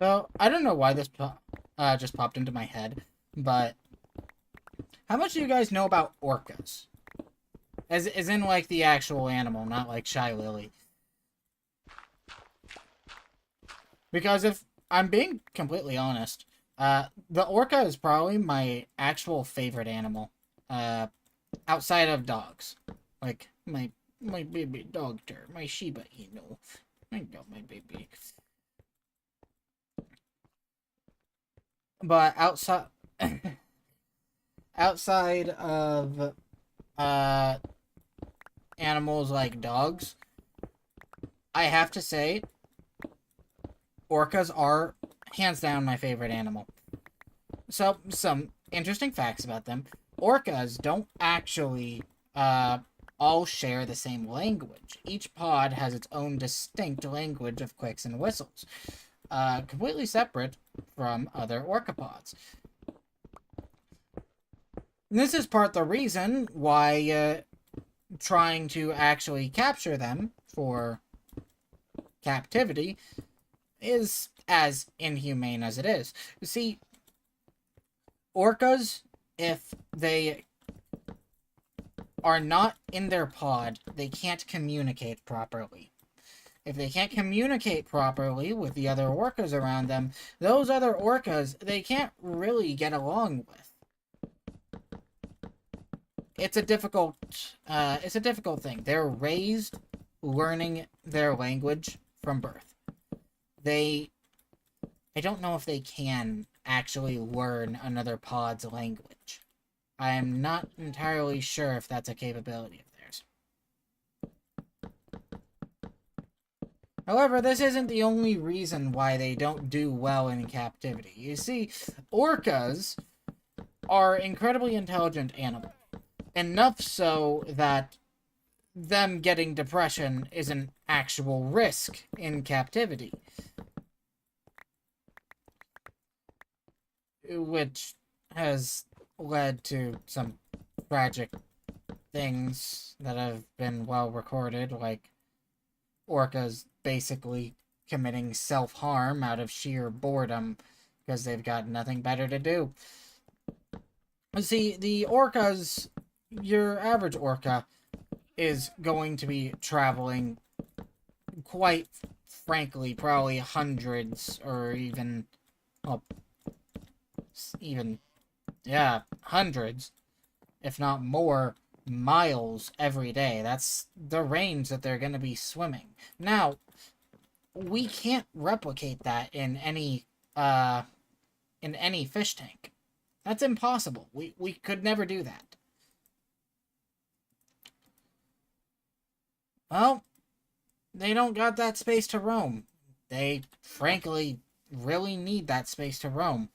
So, I don't know why this just popped into my head, but how much do you guys know about orcas? As in, like, the actual animal, not like Shy Lily. Because if I'm being completely honest, the orca is probably my actual favorite animal, outside of dogs. Like, my baby dog there, my Shiba Inu. I got my baby. But outside of uh animals like dogs, I have to say orcas are hands down my favorite animal. So some interesting facts about them. Orcas don't actually all share the same language. Each pod has its own distinct language of clicks and whistles, completely separate from other orcapods. And this is part the reason why trying to actually capture them for captivity is as inhumane as it is. You see, orcas, if they are not in their pod, they can't communicate properly. If they can't communicate properly with the other orcas around them, those other orcas, they can't really get along with. It's a difficult thing. They're raised learning their language from birth. I don't know if they can actually learn another pod's language. I am not entirely sure if that's a capability of theirs. However, this isn't the only reason why they don't do well in captivity. You see, orcas are incredibly intelligent animals. Enough so that them getting depression is an actual risk in captivity. Which has led to some tragic things that have been well recorded, like orcas basically committing self-harm out of sheer boredom because they've got nothing better to do. See, the orcas, your average orca is going to be traveling quite frankly, probably hundreds or even, well, yeah, hundreds, if not more, miles every day. That's the range that they're going to be swimming. Now, we can't replicate that in any fish tank. That's impossible. We could never do that. Well, they don't got that space to roam. They, frankly, really need that space to roam.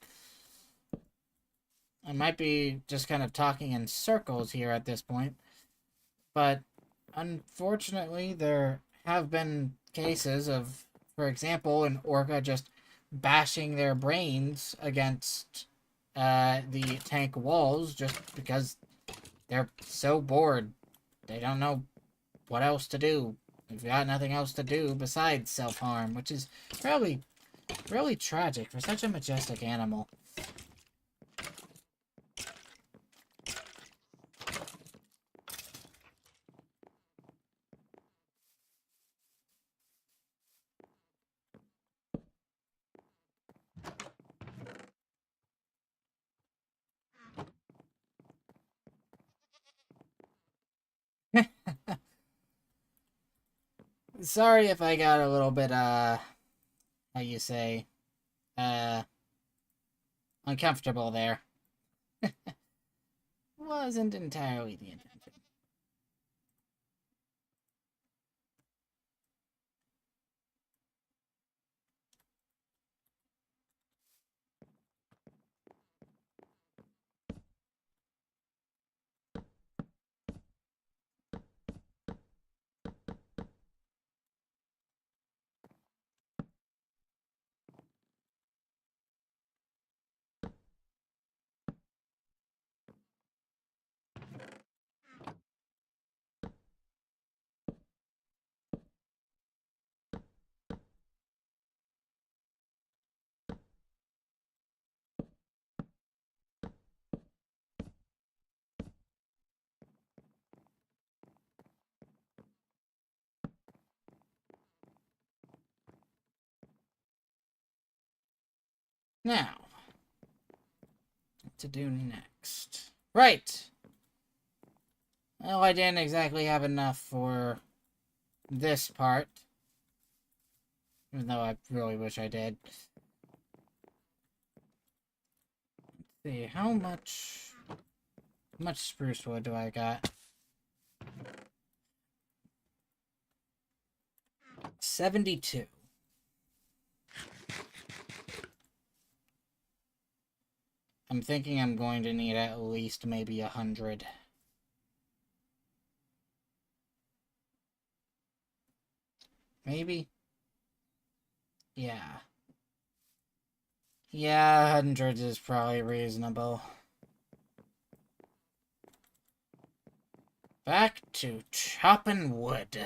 I might be just kind of talking in circles here at this point, but unfortunately, there have been cases of, for example, an orca just bashing their brains against the tank walls just because they're so bored. They don't know what else to do. They've got nothing else to do besides self-harm, which is really, really tragic for such a majestic animal. Sorry if I got a little bit, how you say, uh, uncomfortable there. Wasn't entirely the intention. Now, what to do next? Right! Well, I didn't exactly have enough for this part. Even though I really wish I did. Let's see, how much spruce wood do I got? 72. I'm thinking I'm going to need at least maybe 100. Maybe? Yeah. Yeah, 100 is probably reasonable. Back to chopping wood.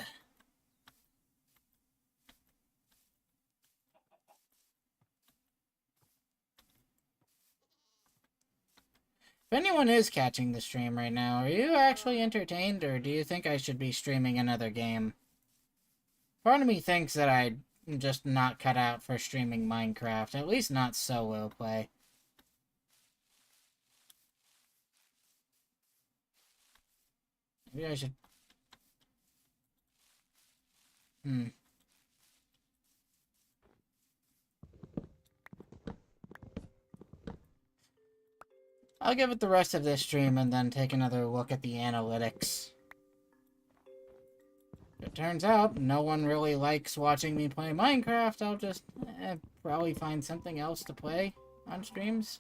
If anyone is catching the stream right now, are you actually entertained, or do you think I should be streaming another game? Part of me thinks that I'm just not cut out for streaming Minecraft, at least not solo play. Maybe I should... I'll give it the rest of this stream and then take another look at the analytics. If it turns out no one really likes watching me play Minecraft, I'll just probably find something else to play on streams.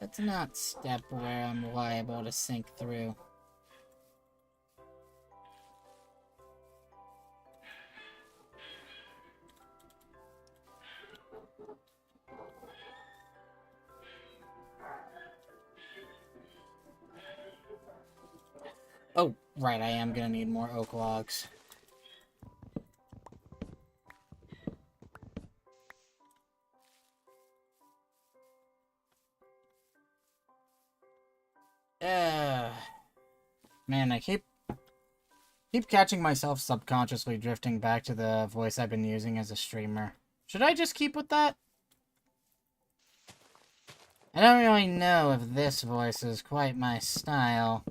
Let's not step where I'm liable to sink through. Oh, right, I am gonna need more oak logs. Man, I keep catching myself subconsciously drifting back to the voice I've been using as a streamer. Should I just keep with that? I don't really know if this voice is quite my style.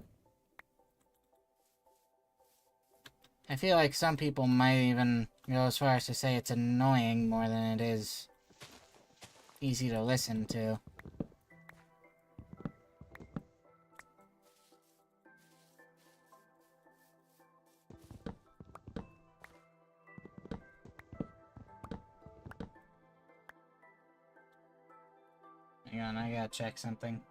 I feel like some people might even go as far as to say it's annoying more than it is easy to listen to. Hang on, I gotta check something.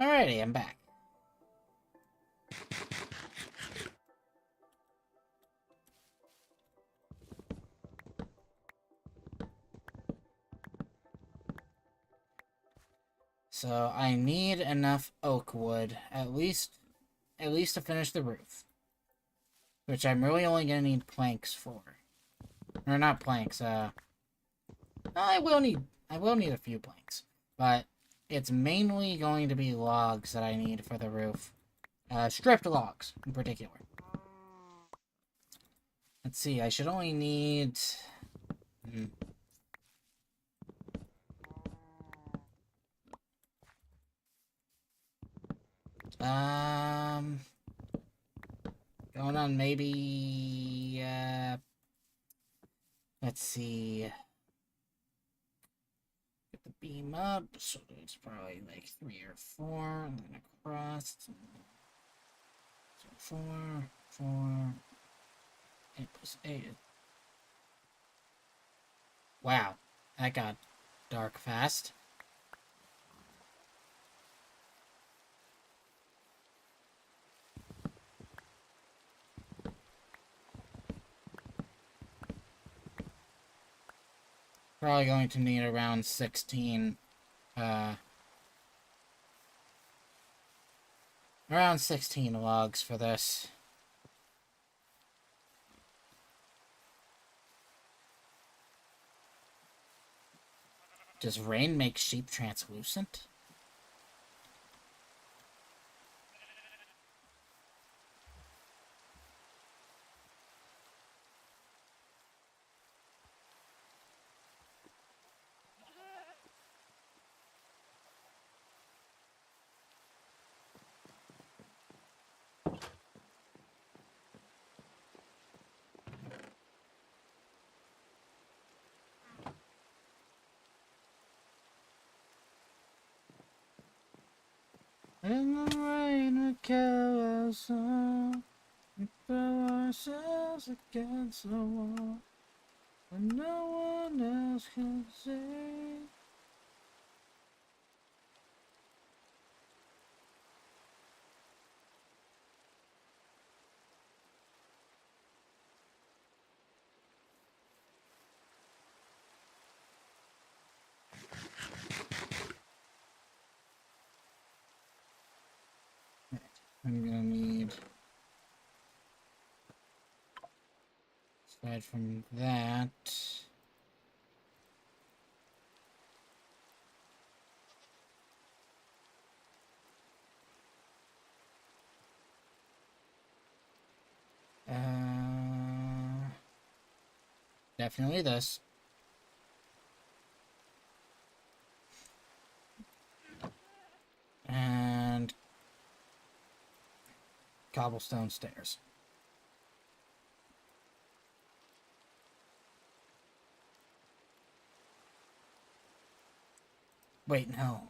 Alrighty, I'm back. So I need enough oak wood, at least to finish the roof. Which I'm really only gonna need planks for. Or not planks, I will need a few planks. But it's mainly going to be logs that I need for the roof. Stripped logs, in particular. Let's see, I should only need... Going on maybe... let's see... Get the beam up, so it's probably like 3 or 4, and then across... So 4, 8 plus 8. Wow, that got dark fast. Probably going to need around 16, around 16 logs for this. Does rain make sheep translucent? In the rain we carry our song, we throw ourselves against the wall, when no one else can see. I'm gonna need, aside from that, definitely this. And cobblestone stairs. Wait, no.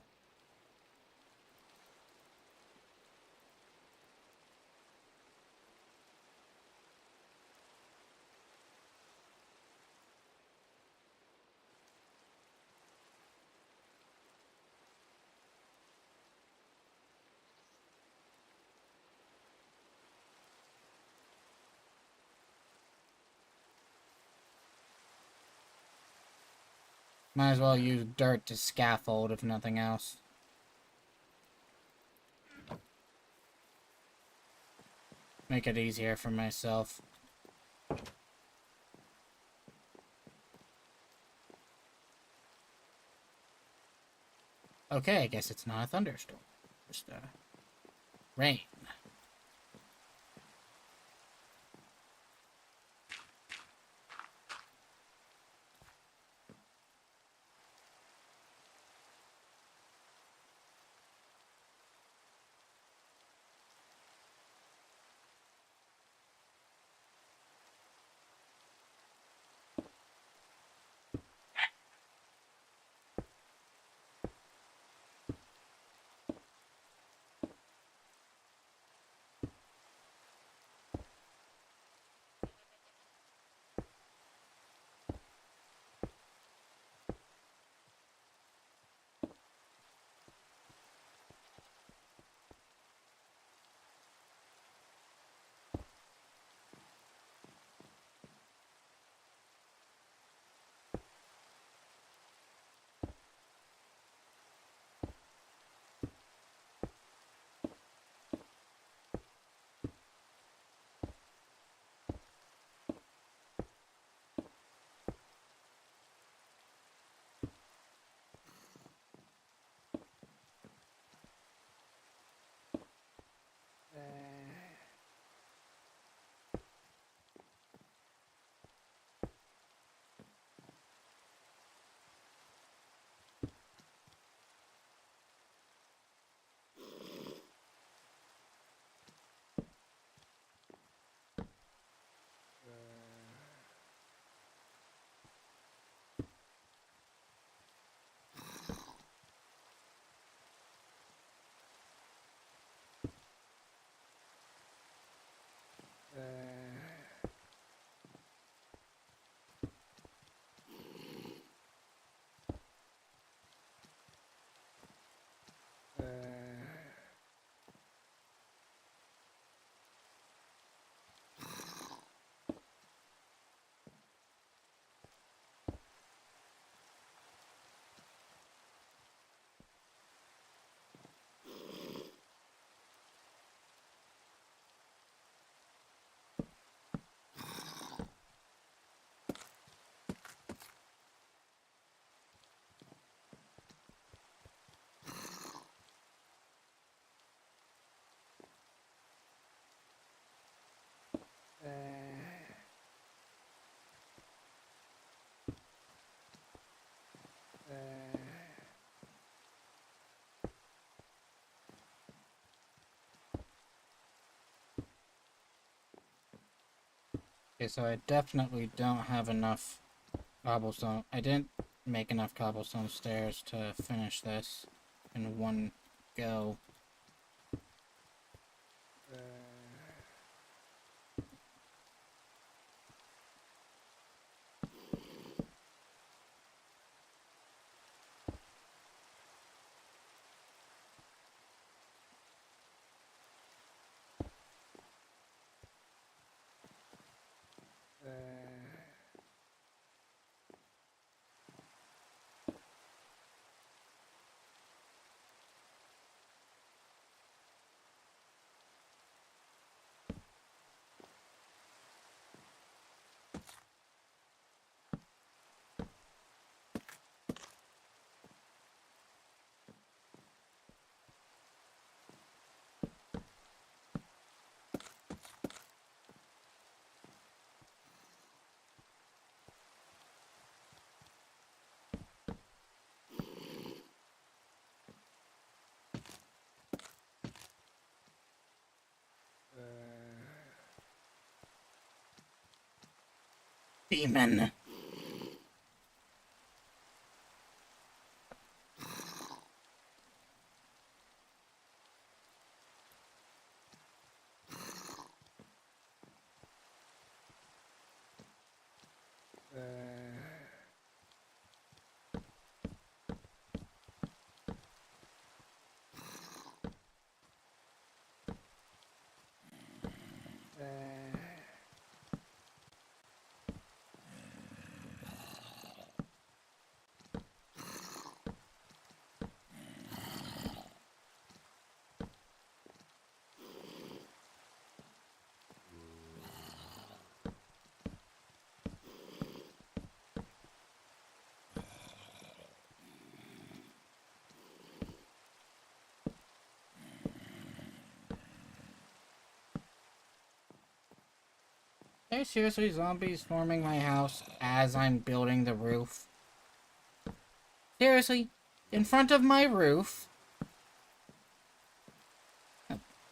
Might as well use dirt to scaffold, if nothing else. Make it easier for myself. Okay, I guess it's not a thunderstorm. Just, rain. Okay, so I definitely don't have enough cobblestone. I didn't make enough cobblestone stairs to finish this in one go. Demon! Are you seriously zombies forming my house as I'm building the roof? Seriously? In front of my roof?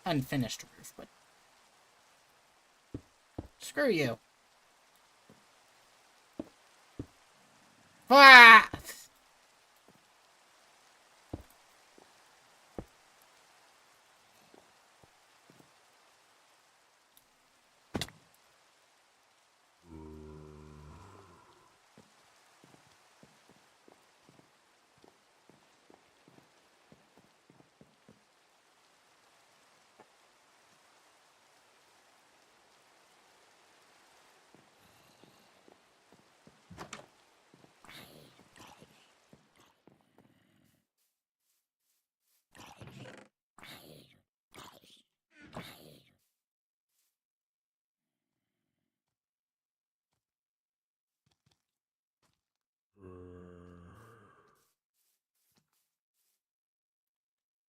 Unfinished roof, but... Screw you. Ah!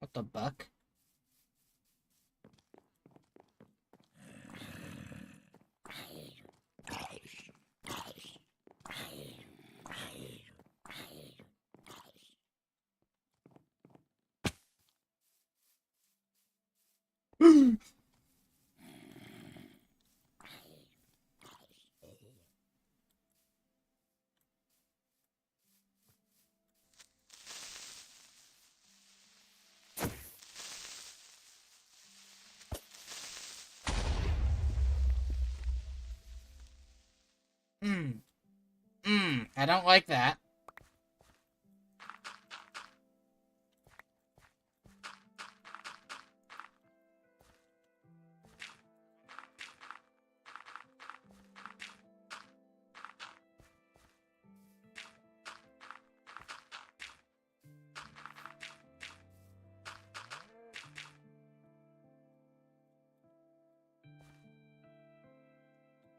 What the buck? I don't like that.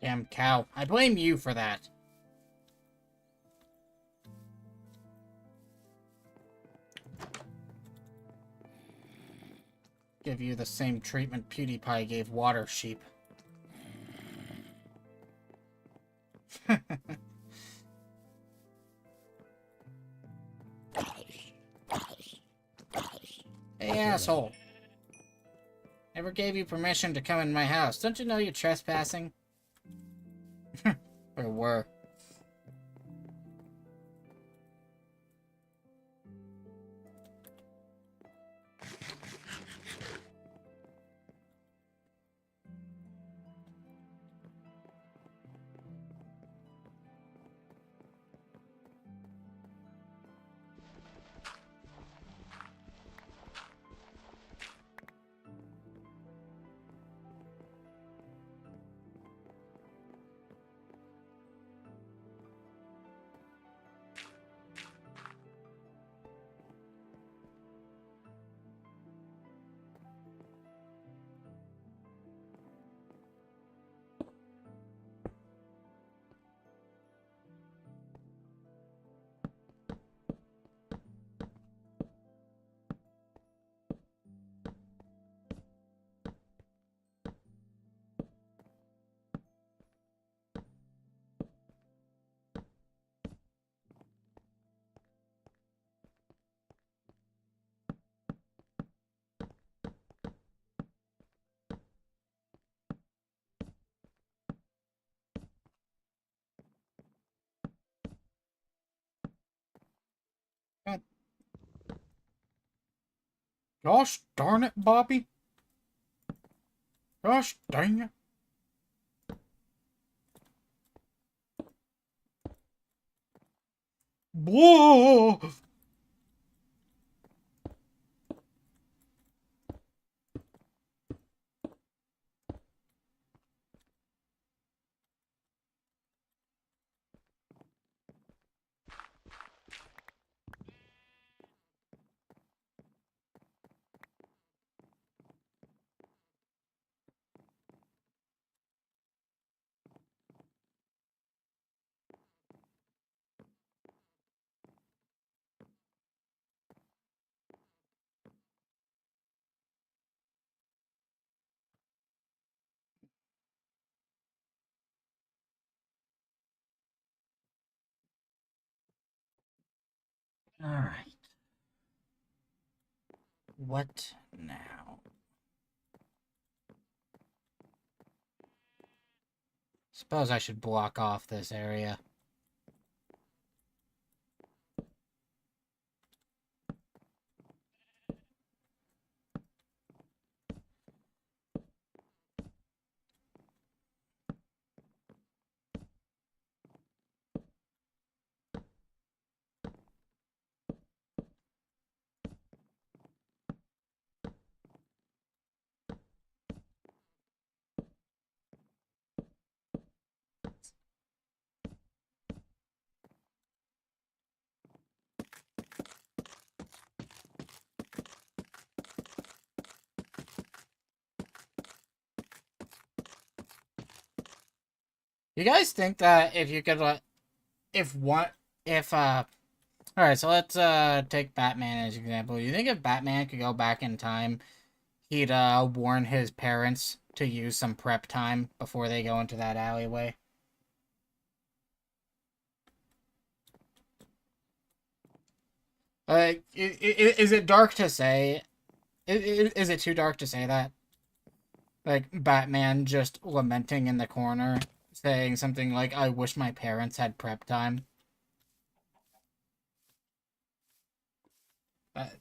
Damn cow. I blame you for that. Give you the same treatment PewDiePie gave water sheep. Hey, asshole. Never gave you permission to come in my house. Don't you know you're trespassing? Or were. God, gosh darn it, Bobby. Gosh dang it. Whoa! Alright. What now? Suppose I should block off this area. You guys think that if you could, if one, if, alright, so let's, take Batman as an example. You think if Batman could go back in time, he'd, warn his parents to use some prep time before they go into that alleyway? Is it dark to say? Is it too dark to say that? Like, Batman just lamenting in the corner, saying something like, I wish my parents had prep time. That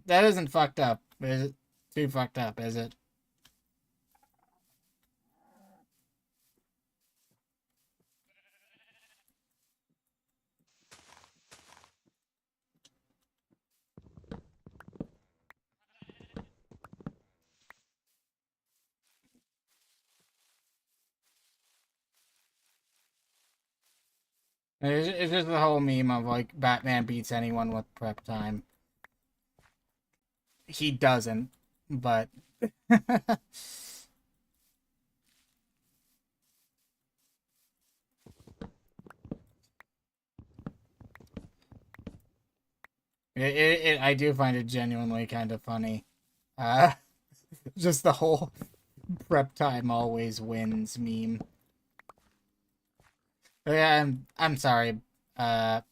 that isn't fucked up. Is it too fucked up, is it? It's just the whole meme of, like, Batman beats anyone with prep time. He doesn't, but... I do find it genuinely kind of funny. Uh, just the whole prep time always wins meme. But yeah, I'm sorry. I'm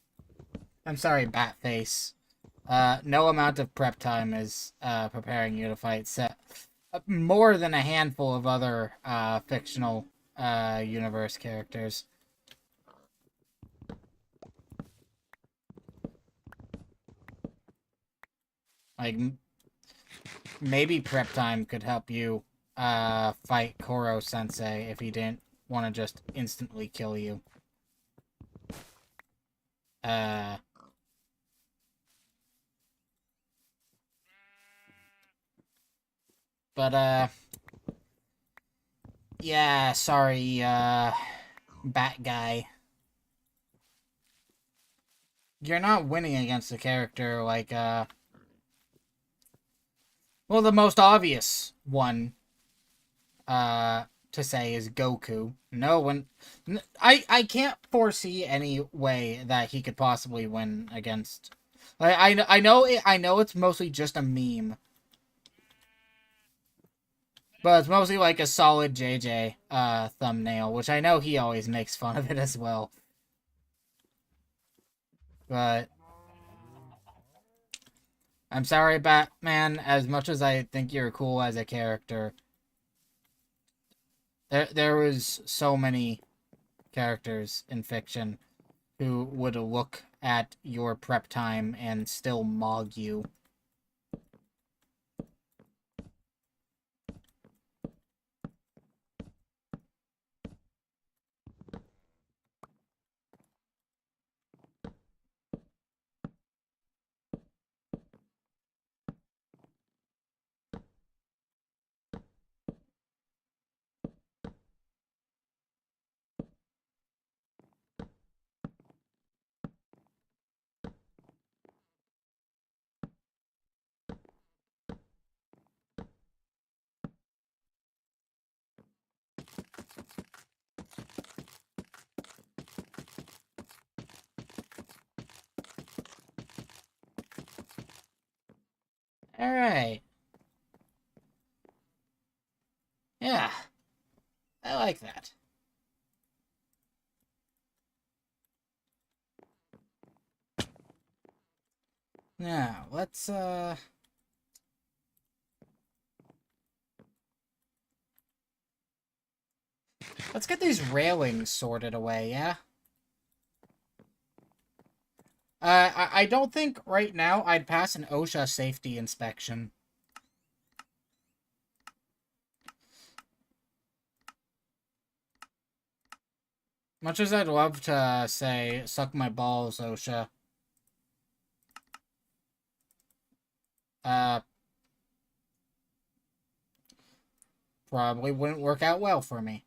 sorry, Batface. No amount of prep time is preparing you to fight set more than a handful of other fictional universe characters. Like, maybe prep time could help you fight Koro Sensei if he didn't want to just instantly kill you. Uh, but yeah, sorry, Bat Guy. You're not winning against a character like, well, the most obvious one, to say is Goku. No one... I can't foresee any way that he could possibly win against... I know it's mostly just a meme. But it's mostly like a solid JJ thumbnail, which I know he always makes fun of it as well. But I'm sorry, Batman, as much as I think you're cool as a character, there was so many characters in fiction who would look at your prep time and still mog you. Alright. Yeah. I like that. Now, let's get these railings sorted away, yeah? I don't think right now I'd pass an OSHA safety inspection. Much as I'd love to say, suck my balls, OSHA. Uh, probably wouldn't work out well for me.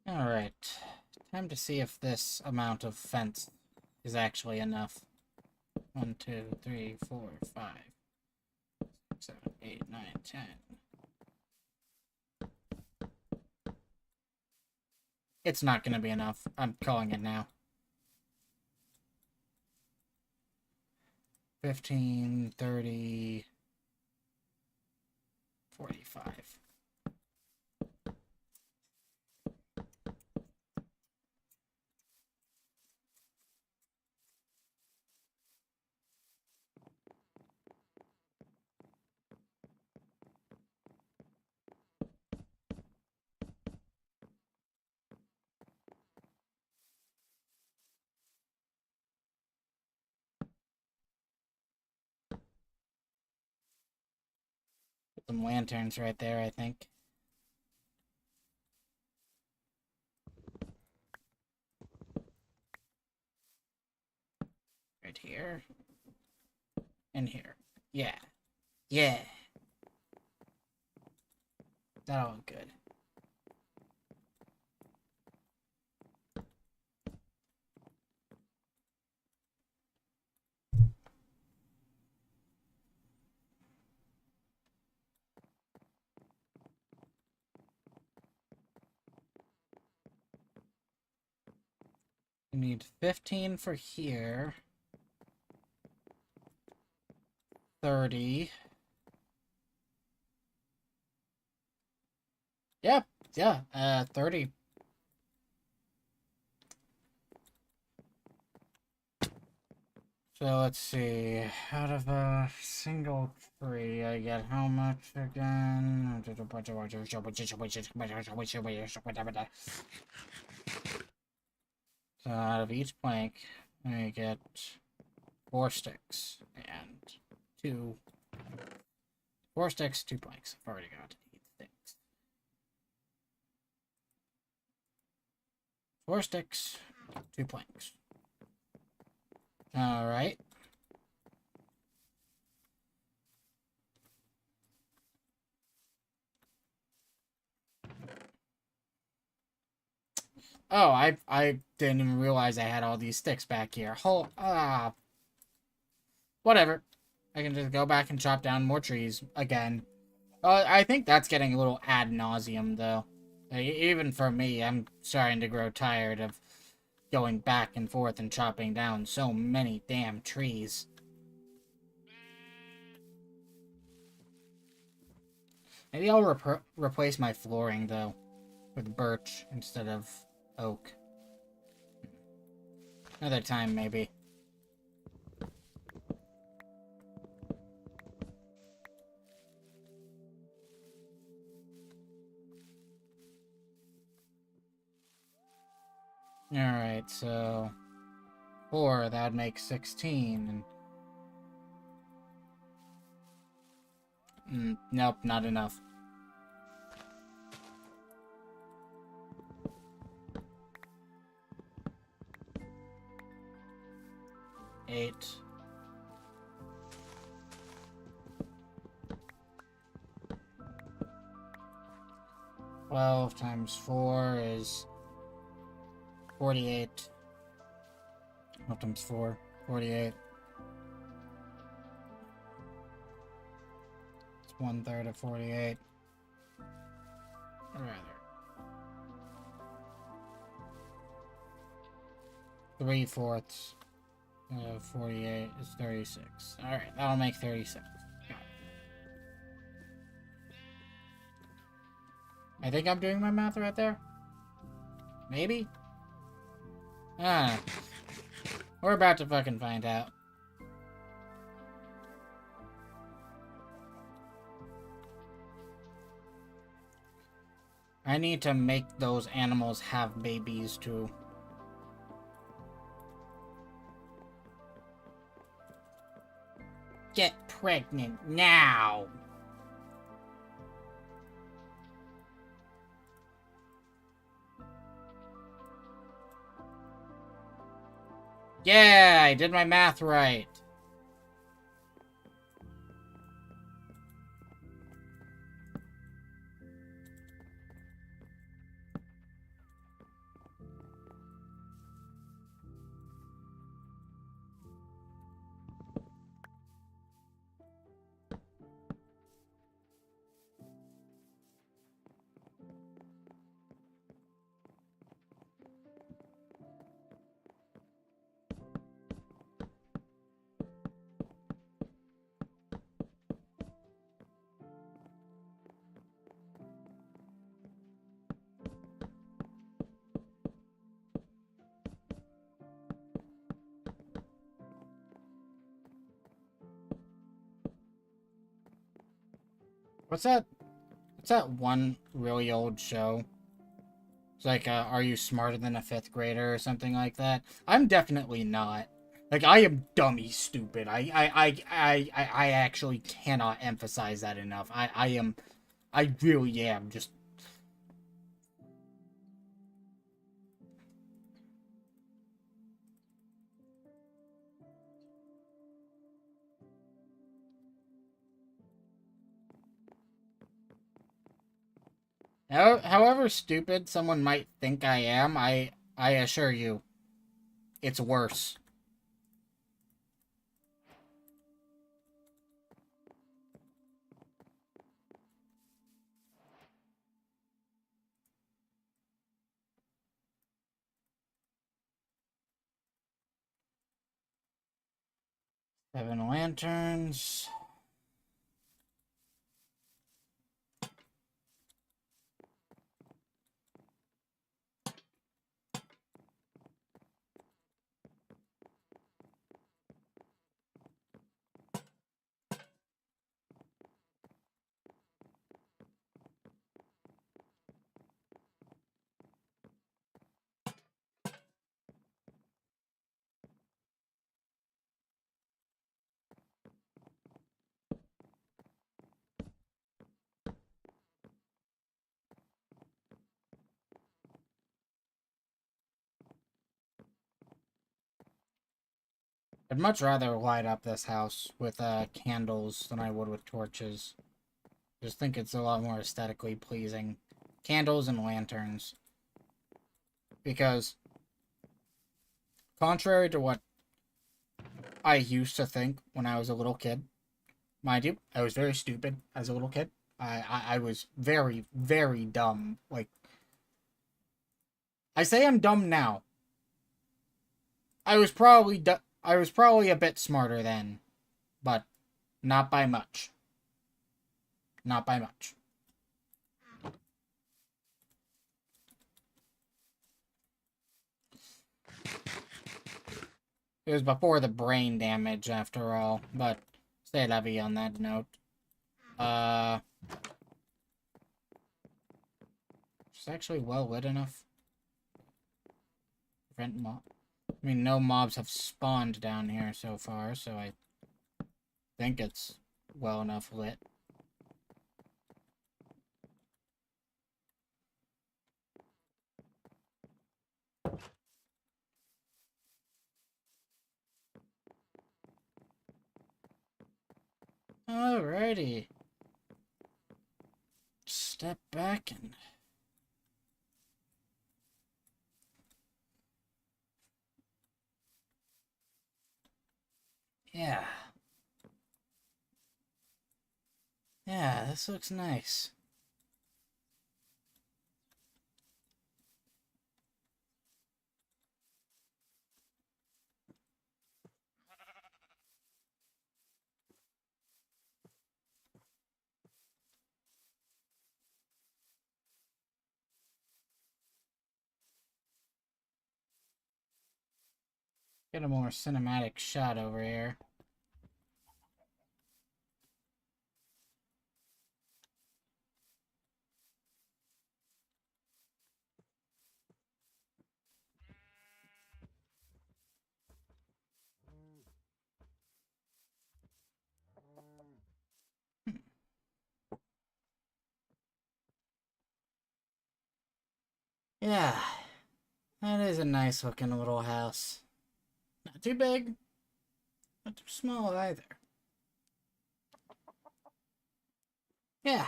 Alright. Time to see if this amount of fence is actually enough. 1, 2, 3, 4, 5, 6, 7, 8, 9, 10. It's not gonna be enough. I'm calling it now. 15, 30, 45. Put some lanterns right there, I think. right here. And here. Yeah. Yeah. That'll look good. We need 15 for here. 30. Yep. Yeah. 30. So let's see. Out of a single tree, I get how much again? So out of each plank, I get 4 sticks and 2. 4 sticks, 2 planks. I've already got 8 things. 4 sticks, 2 planks. Alright. Oh, I didn't even realize I had all these sticks back here. Whatever. I can just go back and chop down more trees again. I think that's getting a little ad nauseum, though. Even for me, I'm starting to grow tired of going back and forth and chopping down so many damn trees. Maybe I'll replace my flooring, though, with birch instead of oak. Another time, maybe. Alright, so 4, that would make 16. Nope, not enough. Eight. 12 times 4 is 48. 12 times 4, 48. It's 1/3 of 48. Or rather, 3/4 of 48 is 36. Alright, that'll make 36. Got it. I think I'm doing my math right there. Maybe? Ah. We're about to fucking find out. I need to make those animals have babies too. Get pregnant now! Yeah, I did my math right. What's that? What's that one really old show? It's like, are you smarter than a 5th grader or something like that? I'm definitely not. Like, I am dummy stupid. I actually cannot emphasize that enough. I really am just... However stupid someone might think I am, I assure you, it's worse. Seven lanterns. I'd much rather light up this house with candles than I would with torches. Just think it's a lot more aesthetically pleasing. Candles and lanterns. Because, contrary to what I used to think when I was a little kid, mind you, I was very stupid as a little kid. I was very, very dumb. Like, I say I'm dumb now. I was probably a bit smarter then, but not by much. Not by much. It was before the brain damage, after all, but stay heavy on that note. It's actually well lit enough. Prevent mob. I mean, no mobs have spawned down here so far, so I think it's well enough lit. Alrighty. Step back and... Yeah. Yeah, this looks nice. Get a more cinematic shot over here. Yeah, that is a nice looking little house. Not too big, not too small either. Yeah.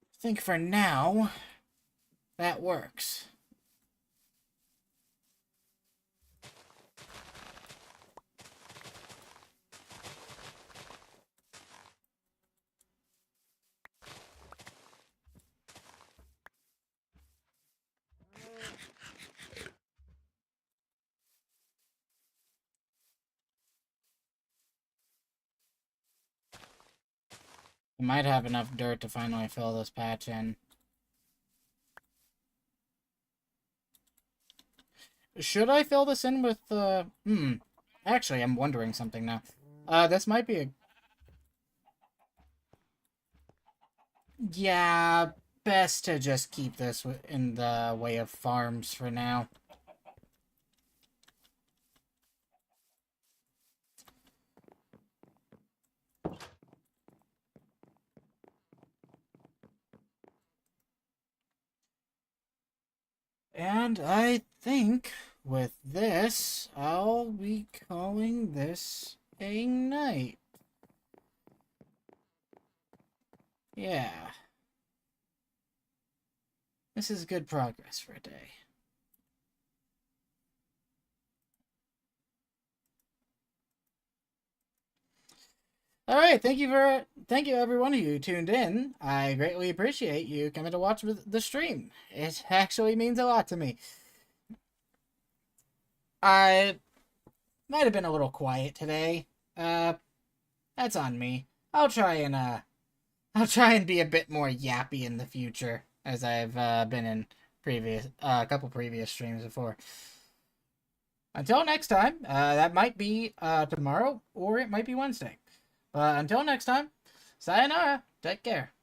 I think for now, that works. We might have enough dirt to finally fill this patch in. Should I fill this in with, actually, I'm wondering something now. This might be a... Yeah, best to just keep this in the way of farms for now. And I think with this, I'll be calling this a night. Yeah. This is good progress for a day. Alright, thank you everyone who tuned in. I greatly appreciate you coming to watch the stream. It actually means a lot to me. I might have been a little quiet today. That's on me. I'll try and be a bit more yappy in the future, as I've been in a couple previous streams before. Until next time, that might be tomorrow or it might be Wednesday. But until next time, sayonara. Take care.